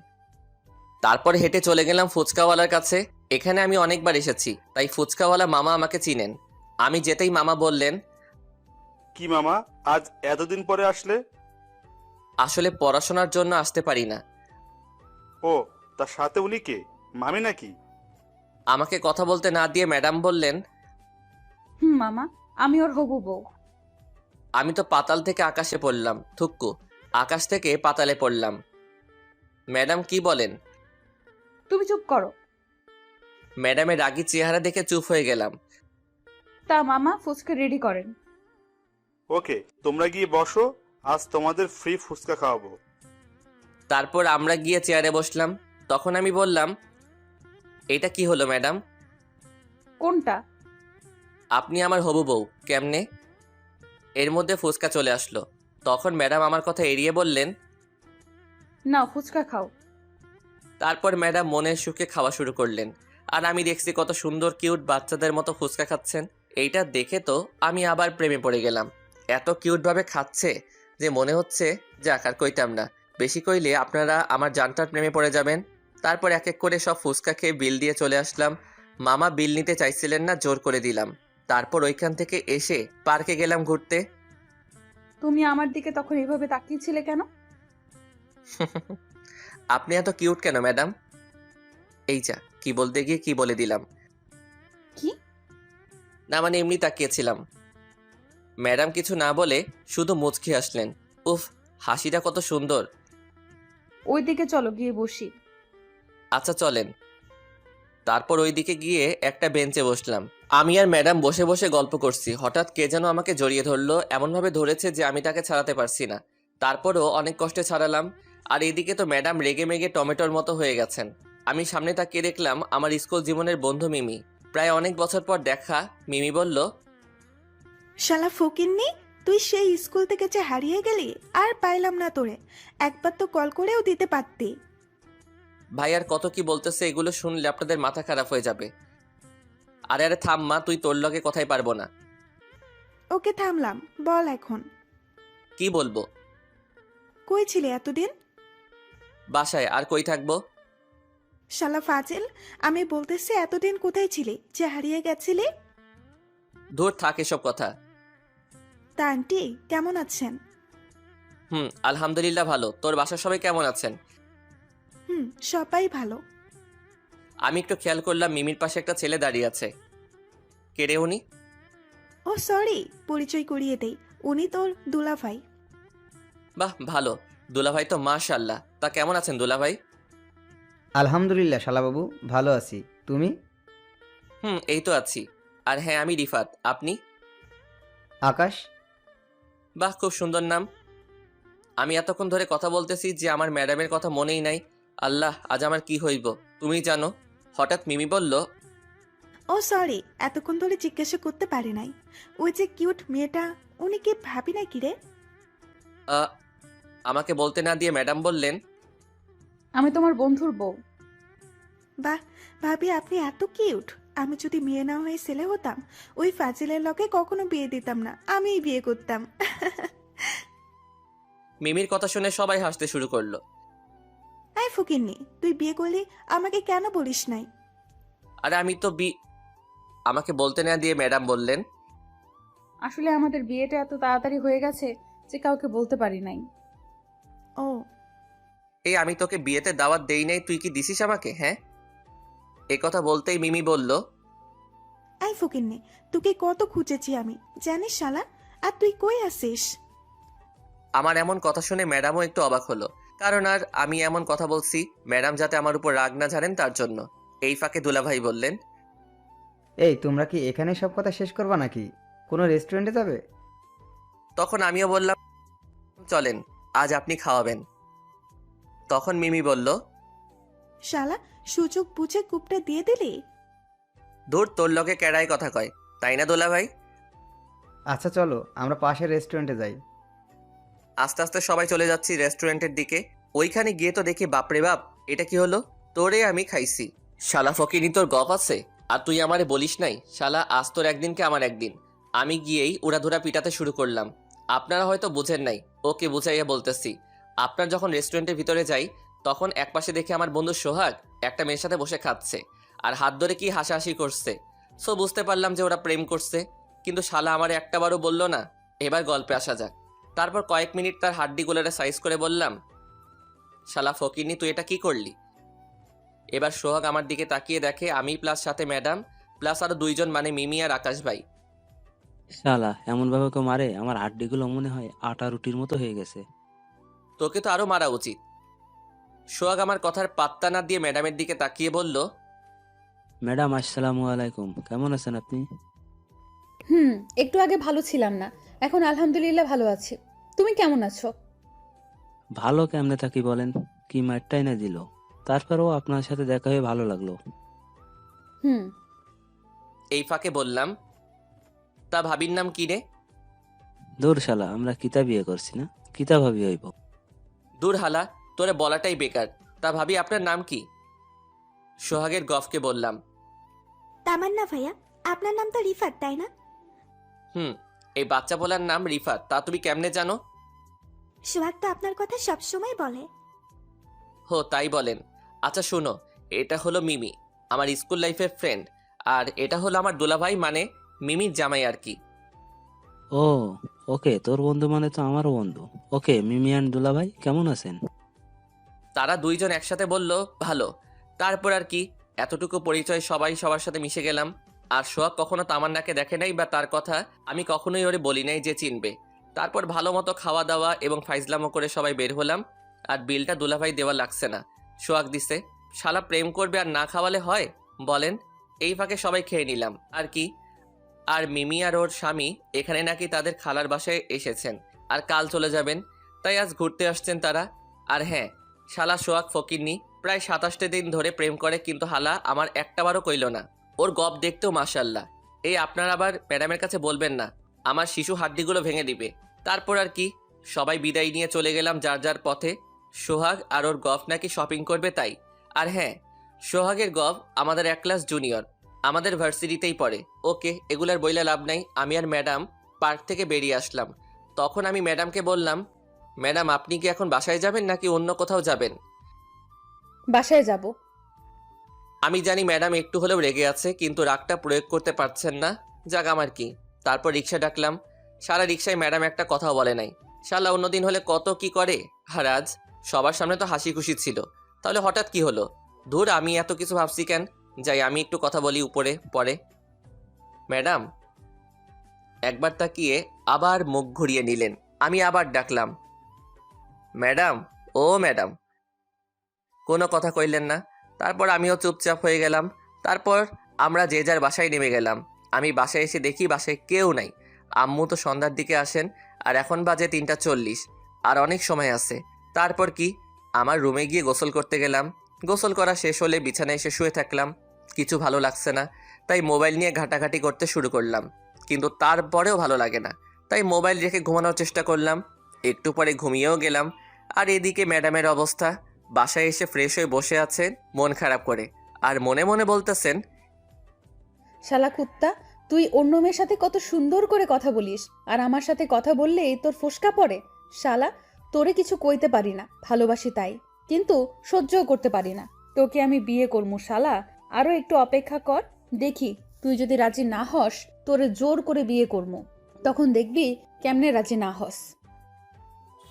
তারপর হেঁটে চলে গেলাম ফুচকাওয়ালার কাছে। এখানে আমি অনেকবার এসেছি, তাই ফুচকাওয়ালা মামা আমাকে চিনেন। আমি যেতেই মামা বললেন, কি মামা, আজ এতদিন পরে আসলে? আসলে পড়াশোনার জন্য আসতে পারি না। ও, তার সাথে উনি কে? মামি নাকি? আমাকে কথা বলতে না দিয়ে ম্যাডাম বললেন, মামা, আমি ওর হবু বউ। আমি তো পাতাল থেকে আকাশে পড়লাম থুক্কু। আকাশ থেকে পাতালে পড়লাম। ম্যাডাম কি বলেন? তুমি চুপ করো। ম্যাডামের রাগী চেহারা দেখে চুপ হয়ে গেলাম। তা মামা ফুচকা রেডি করেন। ওকে, তোমরা গিয়ে বসো, আজ তোমাদের ফ্রি ফুচকা খাওয়াবো। তারপর আমরা গিয়ে চেয়ারে বসলাম। তখন আমি বললাম, এটা কি হলো ম্যাডাম? কোনটা? আপনি আমার হবু বউ কেমনে? এর মধ্যে ফুচকা চলে আসলো। তখন ম্যাডাম আমার কথা এড়িয়ে বললেন, নাও ফুচকা খাও। তারপর ম্যাডাম মনের সুখে খাওয়া শুরু করলেন। আর আমি দেখছি কত সুন্দর কিউট বাচ্চাদের মতো ফুচকা খাচ্ছেন। এইটা দেখে তো আমি আবার প্রেমে পড়ে গেলাম। এত কিউটভাবে খাচ্ছে যে মনে হচ্ছে যাক আর কইতাম না, বেশি কইলে আপনারা আমার জানটার প্রেমে পড়ে যাবেন। তারপর এক এক করে সব ফুচকা খেয়ে বিল দিয়ে চলে আসলাম। মামা বিল নিতে চাইছিলেন না, জোর করে দিলাম। তারপর ওইখান থেকে এসে পার্কে গেলাম ঘুরতে। তুমি আমার দিকে তখন এভাবে তাকিয়েছিলে কেন? আপনি এত কিউট কেন ম্যাডাম? এই যা, কি বলতে গিয়ে কি বলে দিলাম। কি? না মানে এমনি তাকিয়েছিলাম। ম্যাডাম কিছু না বলে শুধু মুচকি হাসলেন। উফ, হাসিটা কত সুন্দর। ওই দিকে চলো গিয়ে বসি। আচ্ছা চলেন। তারপর ওইদিকে গিয়ে একটা বেঞ্চে বসলাম। আমি আর ম্যাডাম বসে বসে গল্প করছি। হঠাৎ কে যেন আমাকে জড়িয়ে ধরলো, এমনভাবে ধরেছে যে আমি তাকে ছাড়াতে পারছি না। তারপরও অনেক কষ্টে ছাড়ালাম। আর এদিকে তো ম্যাডাম রেগে মেগে টমেটোর মতো হয়ে গেছেন। আমি সামনে তাকিয়ে দেখলাম আমার স্কুল জীবনের বন্ধু মিমি। প্রায় অনেক বছর পর দেখা। মিমি বলল, শালা ফকিন্নি, তুই সেই স্কুল থেকে যে হারিয়ে গেলি আর পাইলাম না তোরে। একবার তো কল করেও দিতে পারতি। ভাই আর কত কি বলতেছে, এগুলো শুনলে আপনাদের মাথা খারাপ হয়ে যাবে। আরে আরে থাম মা, তুই তোর লগে কথাই পারবো না। ওকে থামলাম, বল এখন। কি বলবো? কই ছিলে এতদিন? বাসায়। আর কই থাকবো? শালা ফাজিল, আমি বলতেছি এতদিন কোথায় ছিলি যে হারিয়ে গেছিলি? ধুর থাক এসব কথা। তা আন্টি কেমন আছেন? আলহামদুলিল্লাহ ভালো। তোর বাসার সবাই কেমন আছেন? সবাই ভালো। আমি একটু খেয়াল করলাম মিমির পাশে একটা ছেলে দাঁড়িয়ে আছে। কে রে উনি? ও সরি, পরিচয় করিয়ে দেই, উনি তোর দুলাভাই। বাহ ভালো। দুলাভাই তো মাশাআল্লাহ। তা কেমন আছেন দুলাভাই? আলহামদুলিল্লাহ শালাবাবু, ভালো আছি। তুমি? এই তো আছি। আর হ্যাঁ, আমি রিফাত। আপনি? আকাশ। বাহ, খুব সুন্দর নাম। আমি এতক্ষণ ধরে কথা বলতেছি যে আমার ম্যাডামের কথা মনেই নাই। আল্লাহ, আজ আমার কি হইব তুমি জানো। হঠাৎ মিমি বলল, ও সরি, এতক্ষণ ধরে জিজ্ঞাসা করতে পারি নাই। ওই যে কিউট মেয়েটা, উনি কি ভাবি নাকি রে? "আ, আমাকে বলতে না দিয়ে ম্যাডাম বললেন, আমি তোমার বন্ধুর বউ। বাহ, ভাবি আপনি এত কিউট। আমি যদি মেয়ে না হয়ে ছেলে হতাম, ওই ফাজিলের লগে কখনো বিয়ে দিতাম না, আমিই বিয়ে করতাম। মিমির কথা শুনে সবাই হাসতে শুরু করলো। আই ফকিন্নি, তুই বিয়ে করলি, আমাকে কেন বলিস নাই? আরে আমি তো আমাকে বলতে না দিয়ে ম্যাডাম বললেন, আসলে আমাদের বিয়েটা এত তাড়াতাড়ি হয়ে গেছে যে কাউকে বলতে পারি নাই। ও, এই আমি তোকে বিয়েতে দাওয়াত দেই নাই, তুই কি দিছিস আমাকে? হ্যাঁ। এ কথা বলতেই মিমি বলল, আই ফকিন্নি, তোকে কত খুঁজেছি আমি, জানিস শালা? আর তুই কই আসিস? আমার এমন কথা শুনে ম্যাডামও একটু অবাক হলো। কারণ আর আমি এমন কথা বলছি ম্যাডাম যাতে আমার উপর রাগ না ঝাড়েন তার জন্য। এই ফাঁকে দুলাভাই বললেন, এই তোমরা কি এখানে সব কথা শেষ করবা নাকি কোনো রেস্টুরেন্টে যাবে? তখন আমিও বললাম, চলেন, আজ আপনি খাওয়াবেন। তখন মিমি বলল, শালা, সুযোগ বুঝে কূপটা দিয়ে দিলি। ধুর, তোর লগে কেড়াই কথা কয়, তাই না দুলাভাই? আচ্ছা চলো আমরা পাশের রেস্টুরেন্টে যাই। আস্তে আস্তে সবাই চলে যাচ্ছি রেস্টুরেন্টের দিকে। ওইখানে গিয়ে তো দেখি বাপরে বাপ, এটা কি হলো? তোরে আমি খাইছি। শালা ফকিনি, তোর গপ আছে? আর তুই আমারে বলিস নাই? শালা, আজ তোর একদিনকে আমার একদিন। আমি গিয়েই উড়াধুরা পিটাতে শুরু করলাম। আপনারা হয়তো বুঝেন নাই, ওকে বুঝাইয়া বলতেছি। আপনার যখন রেস্টুরেন্টের ভিতরে যাই, তখন একপাশে দেখি আমার বন্ধু সোহাগ একটা মেয়ের সাথে বসে খাচ্ছে আর হাত ধরে কি হাসাহাসি করছে। সো বুঝতে পারলাম যে ওরা প্রেম করছে। কিন্তু শালা আমার একটাবারও বললো না। এবার গল্পে আসা যাক। তারপর কয়েক মিনিট তার হাড্ডিগুলোরে সাইজ করে বললাম, শালা ফকিরনি, তুই এটা কি করলি? এবার সোহাগ আমার দিকে তাকিয়ে দেখে আমি প্লাস সাথে ম্যাডাম প্লাস আরো দুইজন, মানে মিমি আর আকাশ ভাই। শালা এমন ভাবে কেউ মারে, আমার হাড্ডিগুলো মনে হয় আটা রুটির মতো হয়ে গেছে। তোকে তো আরো মারা উচিত। সোহাগ আমার কথার পাত্তা না দিয়ে ম্যাডামের দিকে তাকিয়ে বলল, ম্যাডাম আসসালামু আলাইকুম, কেমন আছেন আপনি? একটু আগে ভালো ছিলাম না, এখন আলহামদুলিল্লাহ ভালো আছি। তুমি কেমন আছো? ভালো কেমনে থাকি বলেন, কি মারটাই না দিল। তারপরেও আপনার সাথে দেখা হয়ে ভালো লাগলো। হুম এই ফাঁকে বললাম, তা ভাবির নাম কি রে? দূর শালা, আমরা কিতা বিয়ে করছি না, কিতা ভাবি হইব। দূর হালা, তোরে বলাটাই বেকার। তা ভাবি আপনার নাম কি? সোহাগের গফকে বললাম। তামান্না ভাইয়া, আপনার নাম তো রিফাত, তাই না? এই বাচ্চা বলার নাম রিফাত, তা তুমি কেমনে জানো? সোহাগ তো আপনার কথা সবসময় বলে। হো তাই বলেন। আচ্ছা শোনো, এটা হলো মিমি, আমার স্কুল লাইফের ফ্রেন্ড। আর এটা হলো আমার দুলাভাই, মানে মিমির জামাই আর কি। ও ওকে, তোর বন্ধু মানে তো আমারও বন্ধু। ওকে, মিমি অ্যান্ড দুলা ভাই কেমন আছেন? তারা দুইজন একসাথে বলল, ভালো। তারপর আর কি, এতটুকু পরিচয়, সবাই সবার সাথে মিশে গেলাম। আর সোহাগ কখনো তামান্নাকে দেখে নাই, বা তার কথা আমি কখনোই ওরে বলি নাই যে চিনবে। তারপর ভালো মতো খাওয়া দাওয়া এবং ফাইজলামো করে সবাই বের হলাম। আর বিলটা দুলাভাই দেওয়া লাগছে না, সোহাগ দিছে। শালা প্রেম করবে আর না খাওয়ালে হয় বলেন? এই ফাঁকে সবাই খেয়ে নিলাম আর কি। আর মিমি আর ওর স্বামী এখানে নাকি তাদের খালার বাসায় এসেছেন, আর কাল চলে যাবেন। তাই আজ ঘুরতে আসছেন তারা। আর হ্যাঁ, শালা সোহাগ ফকিরনি, প্রায় 27 দিন ধরে প্রেম করে, কিন্তু হালা আমার একটাবারও কইল না। ওর গপ দেখতেও মাশাল্লাহ। এই আপনারা আবার ম্যাডামের কাছে বলবেন না, আমার শিশু হাড্ডিগুলো ভেঙে দিবে। তারপর আর কি, সবাই বিদায় নিয়ে চলে গেলাম যার যার পথে। সোহাগ আর ওর গফ নাকি শপিং করবে তাই। আর হ্যাঁ, সোহাগের গফ আমাদের 1 ক্লাস জুনিয়র, আমাদের ভার্সিটিতেই পড়ে। ওকে, এগুলার বইলা লাভ নাই। আমি আর ম্যাডাম পার্ক থেকে বেরিয়ে আসলাম। তখন আমি ম্যাডামকে বললাম, ম্যাডাম আপনি কি এখন বাসায় যাবেন নাকি অন্য কোথাও যাবেন? বাসায় যাব। আমি জানি ম্যাডাম একটু হলেও রেগে আছে, কিন্তু রাগটা প্রয়োগ করতে পারছেন না। যাক আমার কি। তারপর রিক্সা ডাকলাম। সারা রিক্সায় ম্যাডাম একটা কথাও বলে নাই। শালা অন্যদিন হলে কত কি করে, আর আজ সবার সামনে তো হাসি খুশি ছিল। তাহলে হঠাৎ কি হলো? ধুর, আমি এত কিছু ভাবছি কেন। যাই, আমি একটু কথা বলি উপরে পরে। ম্যাডাম একবার তাকিয়ে আবার মুখ ঘুরিয়ে নিলেন। আমি আবার ডাকলাম, ম্যাডাম, ও ম্যাডাম। কোনো কথা কইলেন না। তারপর আমিও চুপচাপ হয়ে গেলাম। তারপর আমরা যে যার বাসায় নেমে গেলাম। আমি বাসায় এসে দেখি বাসায় কেউ নাই। আম্মু তো সন্ধ্যার দিকে আসেন, আর এখন বাজে 3:40, আর অনেক সময় আছে। তারপর কি, আমার রুমে গিয়ে গোসল করতে গেলাম। গোসল করা শেষ হলে বিছানায় এসে শুয়ে থাকলাম। কিছু ভালো লাগছে না, তাই মোবাইল নিয়ে ঘাটাঘাটি করতে শুরু করলাম। কিন্তু তারপরেও ভালো লাগে না, তাই মোবাইল রেখে ঘুমানোর চেষ্টা করলাম। একটু পরে ঘুমিয়েও গেলাম। আর এদিকে ম্যাডামের অবস্থা, বাসায় এসে ফ্রেশ হয়ে বসে আছেন মন খারাপ করে, আর মনে মনে বলতেছেন, শালা কুত্তা, তুই অন্য মেয়ের সাথে কত সুন্দর করে কথা বলিস, আর আমার সাথে কথা বললেই তোর ফোসকা পড়ে। শালা, তোরে কিছু কইতে পারি না, ভালোবাসি তাই, কিন্তু সহ্যও করতে পারি না। তোকে আমি বিয়ে করবো শালা, আরো একটু অপেক্ষা কর, দেখি তুই যদি রাজি না হস তোরে জোর করে বিয়ে করবো, তখন দেখবি কেমনে রাজি না হস।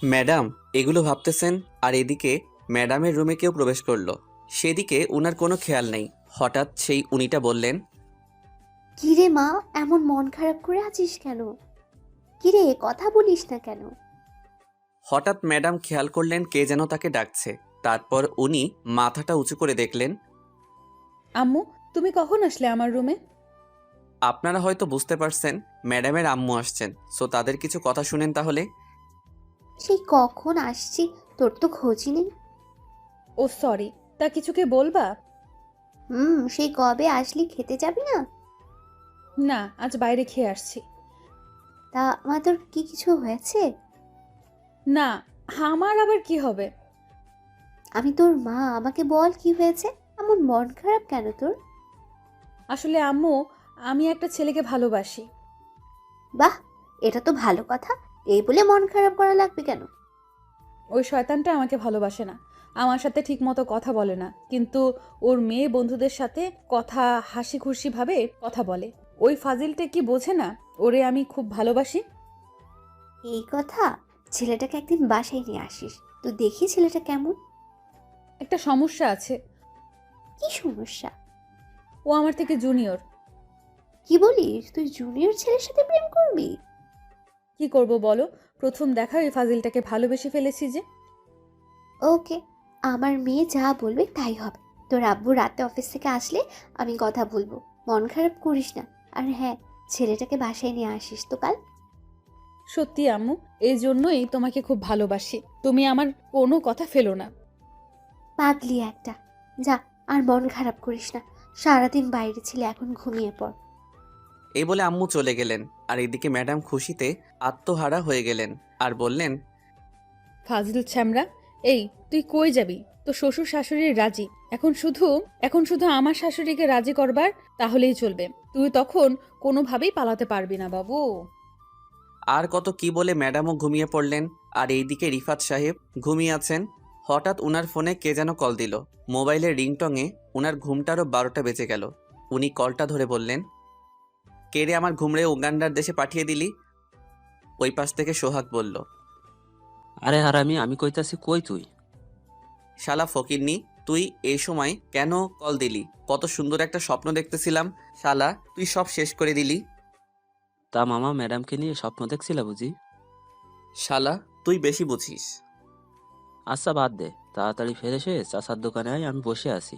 ম্যাডাম এগুলো ভাবতেছেন, আর এদিকে ম্যাডামের রুমে কেউ প্রবেশ করলো। সেদিকে উনার কোনো খেয়াল নেই। হঠাৎ সেই উনিটা বললেন, কিরে মা, এমন মন খারাপ করে আছিস কেন? কিরে, কথা বলিস না কেন? হঠাৎ ম্যাডাম খেয়াল করলেন কে যেন তাকে ডাকছে। তারপর উনি মাথাটা উঁচু করে দেখলেন। আম্মু, তুমি কখন আসলে আমার রুমে? আপনারা হয়তো বুঝতে পারছেন ম্যাডামের আম্মু আসছেন, সো তাদের কিছু কথা শুনেন তাহলে। সেই কখন আসছি, তোর তো খোঁজই নেই। ও সরি, তা কিছুকে বলবা? সেই কবে আসলি, খেতে যাবি না? না, আজ বাইরে খেয়ে আসছি। তা মা, তোর কি কিছু হয়েছে? না, আমার আবার কি হবে? আমি তোর মা, আমাকে বল কি হয়েছে, এমন মন খারাপ কেন তোর? আসলে আম্মু, আমি একটা ছেলেকে ভালোবাসি। বাহ, এটা তো ভালো কথা। এই বলে মন খারাপ করা লাগবে কেন? ওই শয়তানটা আমাকে ভালোবাসে না, আমার সাথে ঠিক মতো কথা বলে না, কিন্তু ওর মেয়ে বন্ধুদের সাথে কথা হাসি খুশি ভাবে কথা বলে। ওই ফাজিলটা কি বোঝে না ওরে আমি খুব ভালোবাসি? এই কথা, ছেলেটাকে একদিন বাসায় নিয়ে আসিস তো দেখি ছেলেটা কেমন। একটা সমস্যা আছে। কি সমস্যা? ও আমার থেকে জুনিয়র। কি বলিস, তুই জুনিয়র ছেলের সাথে প্রেম করবি? কি করব বলো, প্রথম দেখা ওই ফাজিলটাকে ভালোবেসে ফেলেছি যে। ওকে, আমার মেয়ে যা বলবে তাই হবে। তোর আব্বু রাতে অফিস থেকে আসলে আমি কথা বলবো। মন খারাপ করিস না। আর হ্যাঁ, ছেলেটাকে বাসায় নিয়ে আসিস তো কাল। সত্যি আম্মু, এই জন্যই তোমাকে খুব ভালোবাসি। তুমি আমার কোনো কথা ফেলো না। পাগলি একটা। যা, আর মন খারাপ করিস না। সারাদিন বাইরে ছিলে, এখন ঘুমিয়ে পড়। এই বলে আম্মু চলে গেলেন, আর এদিকে ম্যাডাম খুশিতে আত্মহারা হয়ে গেলেন আর বললেন, ফাজিল ছ্যামরা, এই তুই কই যাবি? তো শ্বশুর শাশুড়ি রাজি, এখন শুধু আমার শাশুড়িকে রাজি করবার, তাহলেই চলবে। তুই তখন কোনোভাবেই পালাতে পারবি না বাবু। আর কত কি বলে ম্যাডামও ঘুমিয়ে পড়লেন। আর এইদিকে রিফাত সাহেব ঘুমিয়ে আছেন। হঠাৎ উনার ফোনে কে যেন কল দিল। মোবাইলের রিংটংয়ে উনার ঘুমটারও 12টা বেজে গেল। উনি কলটা ধরে বললেন, কে রে আমার ঘুমড়ে উগান্ডার দেশে পাঠিয়ে দিলি? ওই পাশ থেকে সোহাগ বলল, আরে হারামি, আমি কইতাছি কই তুই? শালা ফকিরনি, তুই এই সময় কেন কল দিলি? কত সুন্দর একটা স্বপ্ন দেখতেছিলাম, শালা তুই সব শেষ করে দিলি। তা মামা, ম্যাডামকে নিয়ে স্বপ্ন দেখছিলা বুঝি? শালা তুই বেশি বুঝিস। আচ্ছা বাদ দে, তাড়াতাড়ি ফিরে এসে চাচার দোকানে আয়, আমি বসে আছি।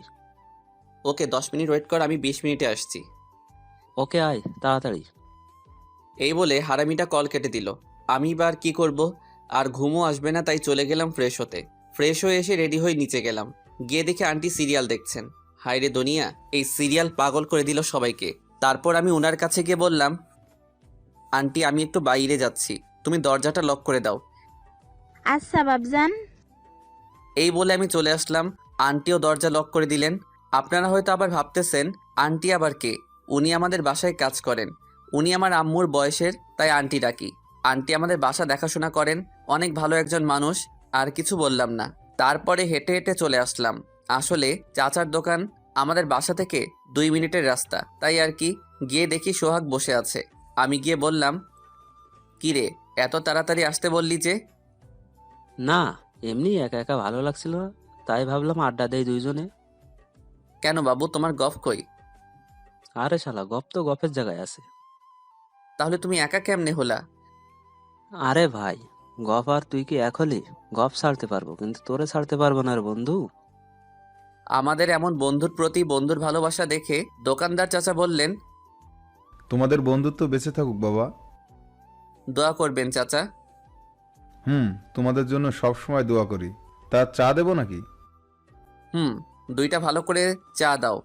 ওকে 10 মিনিট ওয়েট কর, আমি 20 মিনিটে আসছি। ওকে আয় তাড়াতাড়ি। এই বলে হারামিটা কল কেটে দিল। আমি বা আর কি করব, আর ঘুমও আসবে না, তাই চলে গেলাম ফ্রেশ হতে। ফ্রেশ হয়ে এসে রেডি হয়ে নিচে গেলাম। গিয়ে দেখে আন্টি সিরিয়াল দেখছেন। হায়রে দুনিয়া, এই সিরিয়াল পাগল করে দিল সবাইকে। তারপর আমি ওনার কাছে গিয়ে বললাম, আন্টি আমি একটু বাইরে যাচ্ছি, তুমি দরজাটা লক করে দাও। আচ্ছা বাবজান। এই বলে আমি চলে আসলাম। আন্টিও দরজা লক করে দিলেন। আপনারা হয়তো আবার ভাবতেছেন, আন্টি আবার কে? উনি আমাদের বাসায় কাজ করেন। উনি আমার আম্মুর বয়সের, তাই আন্টি ডাকি। আন্টি আমাদের বাসা দেখাশোনা করেন, অনেক ভালো একজন মানুষ। আর কিছু বললাম না। তারপরে হেঁটে হেঁটে চলে আসলাম। আসলে চাচার দোকান আমাদের বাসা থেকে 2 মিনিটের রাস্তা, তাই আর কি। গিয়ে দেখি সোহাগ বসে আছে। আমি গিয়ে বললাম, কি রে, এত তাড়াতাড়ি আসতে বললি যে? না, এমনি একা একা ভালো লাগছিল না, তাই ভাবলাম আড্ডা দেই দুইজনে। কেন বাবু, তোমার গফ কই? আরে শালা, গপ তো গপের জায়গায় আছে। তাহলে তুমি একা কেমনে হলা? আরে ভাই, গপ আর তুই কি এক হলি? গপ ছাড়তে পারবো, কিন্তু তোরে ছাড়তে পারবো না রে বন্ধু। আমাদের এমন বন্ধুর প্রতি বন্ধুর ভালোবাসা দেখে দোকানদার চাচা বললেন, তোমাদের বন্ধুত্ব বেঁচে থাকুক বাবা। দোয়া করবেন চাচা। তোমাদের জন্য সব সময় দোয়া করি। তা চা দেবো নাকি? 2টা ভালো করে চা দাও।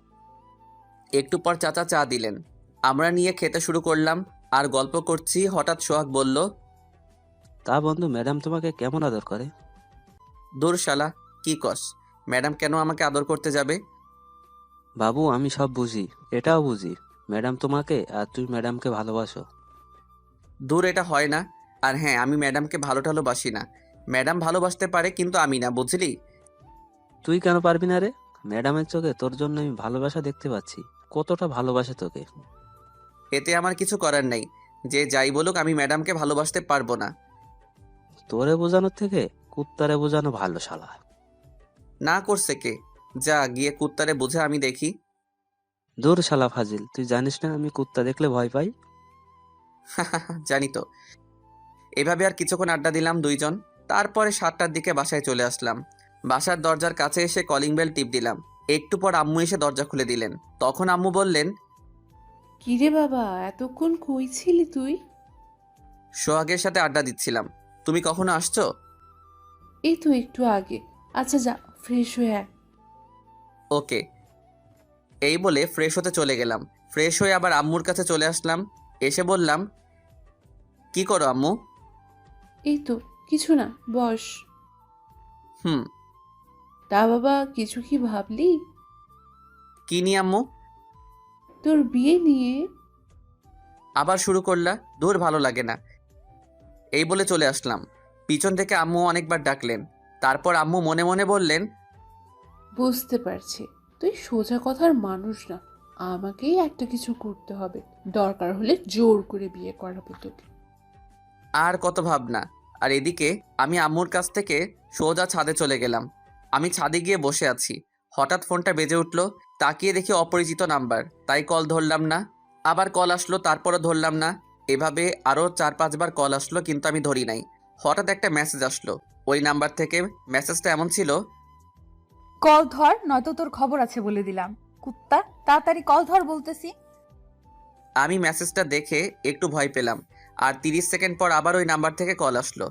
একটু পর চাচা চা দিলেন। আমরা নিয়ে খেতে শুরু করলাম আর গল্প করছি। হঠাৎ সোহাগ বলল, তা বন্ধু, ম্যাডাম তোমাকে কেমন আদর করে? দূর শালা, কি কস? ম্যাডাম কেন আমাকে আদর করতে যাবে? বাবু আমি সব বুঝি, এটাও বুঝি ম্যাডাম তোমাকে আর তুই ম্যাডামকে ভালোবাসো। দূর, এটা হয় না। আর হ্যাঁ, আমি ম্যাডামকে ভালোবাসি না। ম্যাডাম ভালোবাসতে পারে, কিন্তু আমি না, বুঝলি? তুই কেন পারবি না রে? ম্যাডামের চোখে তোর জন্য আমি ভালোবাসা দেখতে পাচ্ছি, কতটা ভালোবাসে তোকে। এতে আমার কিছু করার নেই। যে যাই বলুক, আমি ম্যাডামকে ভালোবাসতে পারবো না। তোরে বোঝানোর থেকে কুত্তারে বোঝানো ভালো শালা। না করছে কে? যা গিয়ে কুত্তারে বুঝে আমি দেখি। দূর শালা ফাজিল, তুই জানিস না আমি কুত্তা দেখলে ভয় পাই? জানি তো। এভাবে আর কিছুক্ষণ আড্ডা দিলাম দুইজন। তারপরে 7টার দিকে বাসায় চলে আসলাম। বাসার দরজার কাছে এসে কলিং বেল টিপ দিলাম। একটু পর আম্মু এসে দরজা খুলে দিলেন। তখন আম্মু বললেন, কিরে বাবা, এতক্ষণ কই ছিলি তুই? সোহাগের সাথে আড্ডা দিচ্ছিলাম। তুমি কখনো আসছো? এই তো একটু আগে। আচ্ছা যা, ফ্রেশ হয়ে আয়। ওকে। এই বলে ফ্রেশ হতে চলে গেলাম। ফ্রেশ হয়ে আবার আম্মুর কাছে চলে আসলাম। এসে বললাম, কি করো আম্মু? এই তো কিছু না, বস। হুম। তা বাবা, কিছু কি ভাবলি? কি নিয়ে আম্মু? তোর বিয়ে নিয়ে। আবার শুরু করলা? দূর, ভালো লাগে না। এই বলে চলে আসলাম। পিছন থেকে আম্মু অনেকবার ডাকলেন। তারপর আম্মু মনে মনে বললেন, বুঝতে পারছি তুই সোজা কথার মানুষ না, আমাকেই একটা কিছু করতে হবে, দরকার হলে জোর করে বিয়ে করাবো তোকে। আর কত ভাবনা। আর এদিকে আমি আম্মুর কাছ থেকে সোজা ছাদে চলে গেলাম। আমি ছাদে গিয়ে বসে আছি। হঠাৎ ফোনটা বেজে উঠল। তাকিয়ে দেখি অপরিচিত নাম্বার, তাই কল ধরলাম না। আবার কল আসলো, তারপরও ধরলাম না। এভাবে আরও 4-5 বার কল আসলো, কিন্তু আমি ধরি নাই। হঠাৎ একটা মেসেজ আসলো। ওই নাম্বার থেকে। মেসেজটা এমন ছিল, কল ধর, নয়তো তোর খবর আছে বলে দিলাম। কুত্তা, তাড়াতাড়ি কল ধর বলতেছি। আমি মেসেজটা দেখে একটু ভয় পেলাম। আর 30 সেকেন্ড পর আবার ওই নাম্বার থেকে কল আসলো।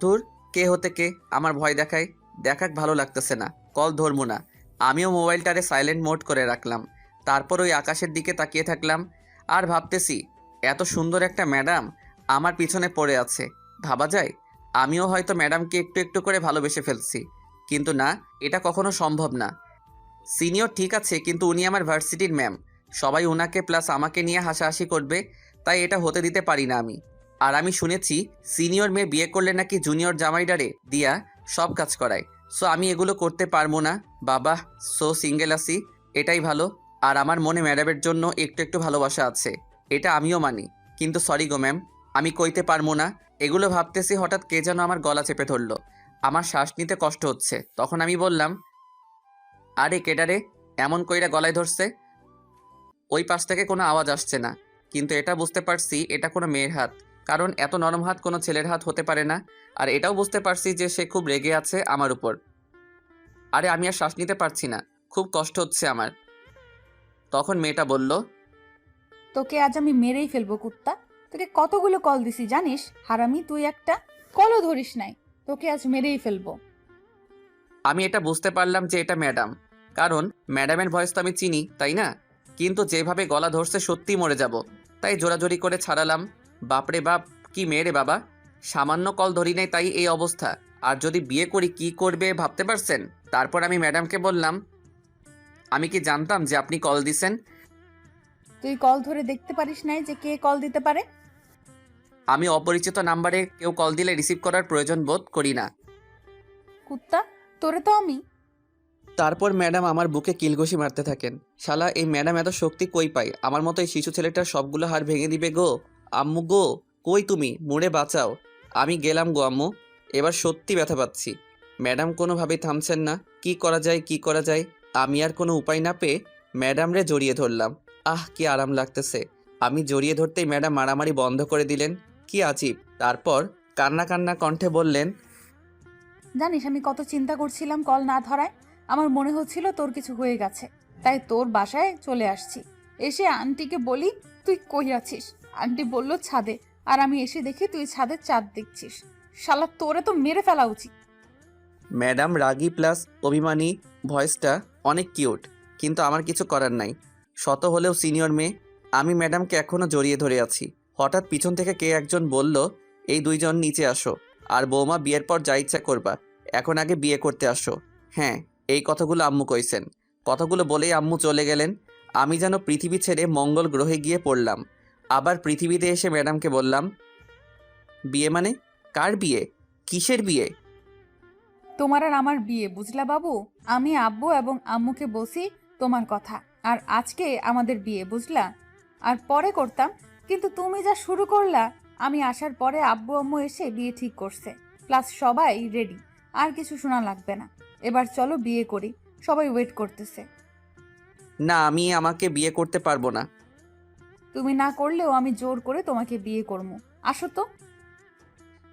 ধুর, কে হতে কে আমার ভয় দেখায়। দেখাক ভালো লাগতেছে না, কল ধরবো না। আমিও মোবাইলটারে সাইলেন্ট মোড করে রাখলাম। তারপর ওই আকাশের দিকে তাকিয়ে থাকলাম আর ভাবতেছি, এত সুন্দর একটা ম্যাডাম আমার পিছনে পড়ে আছে। ভাবা যায় আমিও হয়তো ম্যাডামকে একটু একটু করে ভালোবেসে ফেলছি। কিন্তু না, এটা কখনো সম্ভব না। সিনিয়র ঠিক আছে, কিন্তু উনি আমার ভার্সিটির ম্যাম। সবাই ওনাকে প্লাস আমাকে নিয়ে হাসাহাসি করবে, তাই এটা হতে দিতে পারি না আমি। আর আমি শুনেছি সিনিয়র মেয়ে বিয়ে করলে নাকি জুনিয়র জামাইডারে দিয়া সব কাজ করায়। সো আমি এগুলো করতে পারবো না বাবা। সো সিঙ্গেল আছি, এটাই ভালো। আর আমার মনে ম্যাডামের জন্য একটু একটু ভালোবাসা আছে, এটা আমিও মানি। কিন্তু সরি গো ম্যাম, আমি কইতে পারবো না। এগুলো ভাবতেছি হঠাৎ কে যেন আমার গলা চেপে ধরলো। আমার শ্বাস নিতে কষ্ট হচ্ছে। তখন আমি বললাম, আরে কেডারে এমন কইরা গলায় ধরছে? ওই পাশ থেকে কোনো আওয়াজ আসছে না, কিন্তু এটা বুঝতে পারছি এটা কোনো মেয়ের হাত, কারণ এত নরম হাত কোনো ছেলের হাত হতে পারে না। আর এটাও বুঝতে পারছি যে সে খুব রেগে আছে আমার উপর। আরে আমি আর শ্বাস নিতে পারছি না, খুব কষ্ট হচ্ছে আমার। তখন মেয়েটা বলল, তোকে আজ আমি মেরেই ফেলবো কুত্তা। তোকে কতগুলো কল দিছি জানিস? হারামি তুই একটা, কলও ধরিস নাই। তোকে আজ মেরেই ফেলবো। আমি এটা বুঝতে পারলাম যে এটা ম্যাডাম, কারণ ম্যাডামের ভয়েস তো আমি চিনি, তাই না? কিন্তু যেভাবে গলা ধরছে সত্যিই মরে যাব, তাই জোরাজোরি করে ছাড়ালাম। বাপরে বাপ, কি মেয়ে রে বাবা! সামান্য কল ধরি নাই তাই এই অবস্থা। আর যদি বিয়ে করি কি করবে ভাবতে পারছেন? তারপর আমি ম্যাডামকে বললাম, আমি কি জানতাম যে আপনি কল দিছেন? তুই কল ধরে দেখতে পারিস নাই যে কে কল দিতে পারে? আমি অপরিচিত নাম্বারে কেউ কল দিলে রিসিভ করার প্রয়োজন বোধ করি না। কুত্তা, তোরে তো আমি। তারপর ম্যাডাম আমার বুকে কিলঘুষি মারতে থাকেন। শালা এই ম্যাডাম এত শক্তি কই পায়? আমার মতো এই শিশু ছেলেটার সবগুলো হাড় ভেঙে দিবে গো। আম্মু গো, কই তুমি? মুড়ে বাঁচাও। আমি গেলাম গো আম্মু, এবার সত্যি ব্যথা পাচ্ছি। ম্যাডাম কোনোভাবেই থামছেন না। কি করা যায়, কি করা যায়? আমি আর কোনো উপায় না পেয়ে ম্যাডামরে জড়িয়ে ধরলাম। আহ, কি আরাম লাগতেছে। আমি জড়িয়ে ধরতেই ম্যাডাম মারামারি বন্ধ করে দিলেন। কি আজীব। তারপর কান্না কান্না কণ্ঠে বললেন, জানিস আমি কত চিন্তা করছিলাম কল না ধরায়। আমার মনে হচ্ছিল তোর কিছু হয়ে গেছে, তাই তোর বাসায় চলে আসছি। এসে আন্টিকে বলি তুই কই আছিস। আন্টি বলল ছাদে, আর আমি এসে দেখি তুই ছাদের চাঁদ দেখছিস। শালা তোরে তো মেরে ফেলা উচিত। ম্যাডাম রাগী প্লাস অভিমানী ভয়েসটা অনেক কিউট, কিন্তু আমার কিছু করার নাই। শত হলেও সিনিয়র মেয়ে। আমি ম্যাডামকে এখনও জড়িয়ে ধরে আছি। হঠাৎ পিছন থেকে কে একজন বলল, এই দুইজন নিচে আসো। আর বৌমা বিয়ের পর যা ইচ্ছা করবা, এখন আগে বিয়ে করতে আসো। হ্যাঁ, এই কথাগুলো আম্মু কইছেন। কথাগুলো বলেই আম্মু চলে গেলেন। আমি যেন পৃথিবী ছেড়ে মঙ্গল গ্রহে গিয়ে পড়লাম। আবার পৃথিবীতে এসে ম্যাডামকে বললাম, বিয়ে মানে? কার বিয়ে? কিসের বিয়ে? তোমার আর আমার বিয়ে, বুঝলা বাবু? আমি আব্বু এবং আম্মুকে বলছি তোমার কথা, আর আজকে আমাদের বিয়ে, বুঝলা? আর পরে করতাম, কিন্তু তুমি যা শুরু করলা। আমি আসার পরে আব্বু আম্মু এসে বিয়ে ঠিক করছে, প্লাস সবাই রেডি। আর কিছু শোনা লাগবে না। এবার চলো বিয়ে করি, সবাই ওয়েট করতেছে। না, আমি আমাকে বিয়ে করতে পারবো না। তুমি না করলেও আমি জোর করে তোমাকে বিয়ে করবো। আসো তো।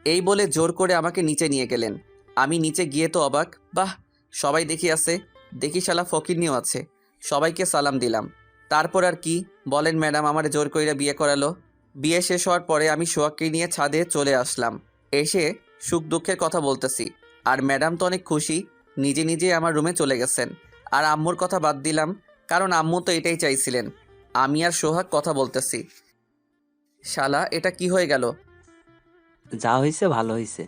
এই বলে জোর করে আমাকে নিচে নিয়ে গেলেন। আমি নিচে গিয়ে তো অবাক। বাহ, সবাই দেখি আছে, দেখি শালা ফকিরনিও আছে। সবাইকে সালাম দিলাম। তারপর আর কি বলেন ম্যাডাম আমার জোর কইরা বিয়ে করালো। বিয়ে শেষ হওয়ার পরে আমি সোহাগকে নিয়ে ছাদে চলে আসলাম। এসে সুখ দুঃখের কথা বলতেছি। আর ম্যাডাম তো অনেক খুশি, নিজে নিজে আমার রুমে চলে গেছেন। আর আম্মুর কথা বাদ দিলাম, কারণ আম্মু তো এটাই চাইছিলেন। আমি আর সোহাগ কথা বলতেছি। শালা এটা কি হয়ে গেল? যা হয়েছে ভালো হয়েছে।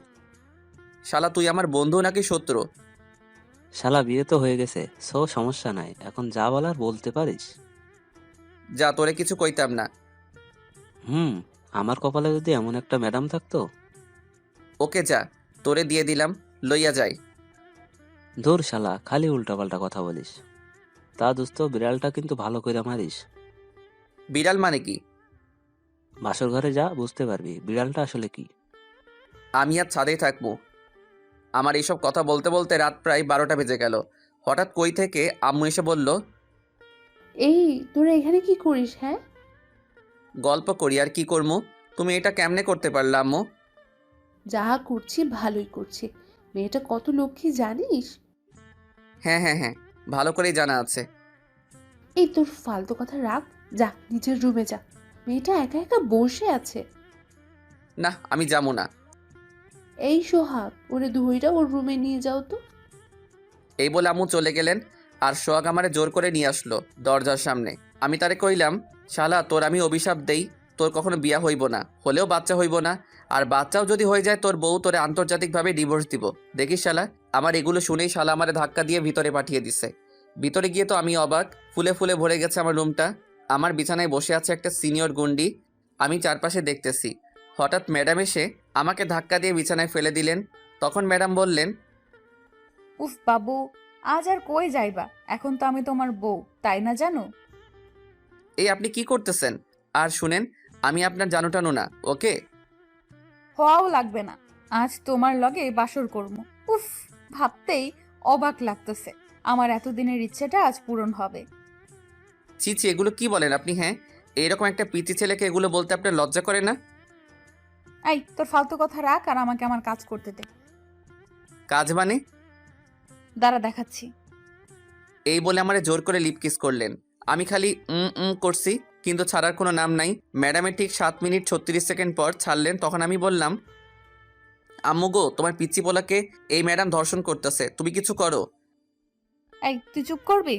শালা তুই আমার বন্ধু নাকি শত্রু? শালা বিয়ে তো হয়ে গেছে, সো সমস্যা নাই। এখন যা বলার বলতে পারিস। যা, তোরে কিছু কইতাম না। আমার কপালে যদি এমন একটা ম্যাডাম থাকতো। ওকে যা, তোরে দিয়ে দিলাম, লইয়া যাই। ধুর শালা, খালি উল্টাপাল্টা কথা বলিস। তা দোস্ত, বিড়ালটা কিন্তু ভালো করে মারিস। বিড়াল মানে কি? বাসর ঘরে যা, বুঝতে পারবি বিড়ালটা আসলে কি। আমি আর ছাদেই থাকবো। আমার এইসব কথা বলতে বলতে রাত প্রায় 12টা বেজে গেল। হঠাৎ কই থেকে আম্মু এসে বলল, এই তোরা এখানে কি করিস? হ্যাঁ, গল্প করি আর কি করবো। তুমি এটা কেমনে করতে পারলে আম্মু? যা করছি ভালোই করছি। মেয়েটা কত লক্ষ্মী জানিস? হ্যাঁ হ্যাঁ হ্যাঁ, ভালো করেই জানা আছে। এই তোর ফালতু কথা রাখ, যা নিজের রুমে যা। মেয়েটা একা একা বসে আছে। না, আমি যাবো না। এই সোহাগ, ওরে ধইরা ওর রুমে নিয়ে যাও তো। এই বলে আম্মু চলে গেলেন, আর সোহাগ আমারে জোর করে নিয়ে আসলো দরজার সামনে। আমি তারে কইলাম, শালা তোর আমি অভিশাপ দেই, তোর কখনো বিয়া হইব না, হলেও বাচ্চা হইব না, আর বাচ্চাও যদি হয়ে যায় তোর বউ তোরে আন্তর্জাতিকভাবে ডিভোর্স দিব। দেখিস শালা। আমার এগুলো শুনেই শালা আমারে ধাক্কা দিয়ে ভিতরে পাঠিয়ে দিছে। ভিতরে গিয়ে তো আমি অবাক, ফুলে ফুলে ভরে গেছে আমার রুমটা। আমার বিছানায় বসে আছে একটা সিনিয়র গুন্ডি। আমি চারপাশে দেখতেছি। হঠাৎ ম্যাডাম এসে আমাকে ধাক্কা দিয়ে বিছানায় ফেলে দিলেন। তখন ম্যাডাম বললেন, উফ বাবু, আজ আর কই যাইবা? এখন তো আমি তোমার বউ, তাই না জানো? এই আপনি কি করতেছেন? আর শুনেন, আমি আপনার জানুটানু না, ওকে? হওয়াও লাগবে না। আজ তোমার লগে বাসর করবো। উফ, ভাবতেই অবাক লাগতেছে। আমার এতদিনের ইচ্ছেটা আজ পূরণ হবে। ছি ছি, এগুলো কি বলেন আপনি? হ্যাঁ, এইরকম একটা পিচি ছেলেকে এগুলো বলতে আপনার লজ্জা করে না? এই তোর ফালতু কথা রাখ আর আমাকে আমার কাজ করতে দে। কাজ মানে? দাঁড়া দেখাচ্ছি। এই বলে আমারে জোর করে লিপ কিস করলেন। আমি খালি করছি, কিন্তু ছাড়ার কোনো নাম নাই। ম্যাডামের ঠিক 7 মিনিট 36 সেকেন্ড পর ছাড়লেন। তখন আমি বললাম, আম্মু গো, তোমার পিচ্চি পোলাকে এই ম্যাডাম ধর্ষণ করতেছে, তুমি কিছু করো। এই তুই চুপ করবি?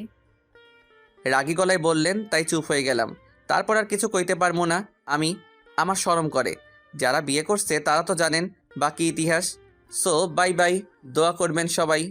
রাগী গলায় বললেন, তাই চুপ হয়ে গেলাম। তারপর আর কিছু কইতে পারবো না আমি। আমার শরম করে। যারা বিয়ে করছে তারা তো জানেন বাকি ইতিহাস। সো বাই বাই, দোয়া করবেন সবাই।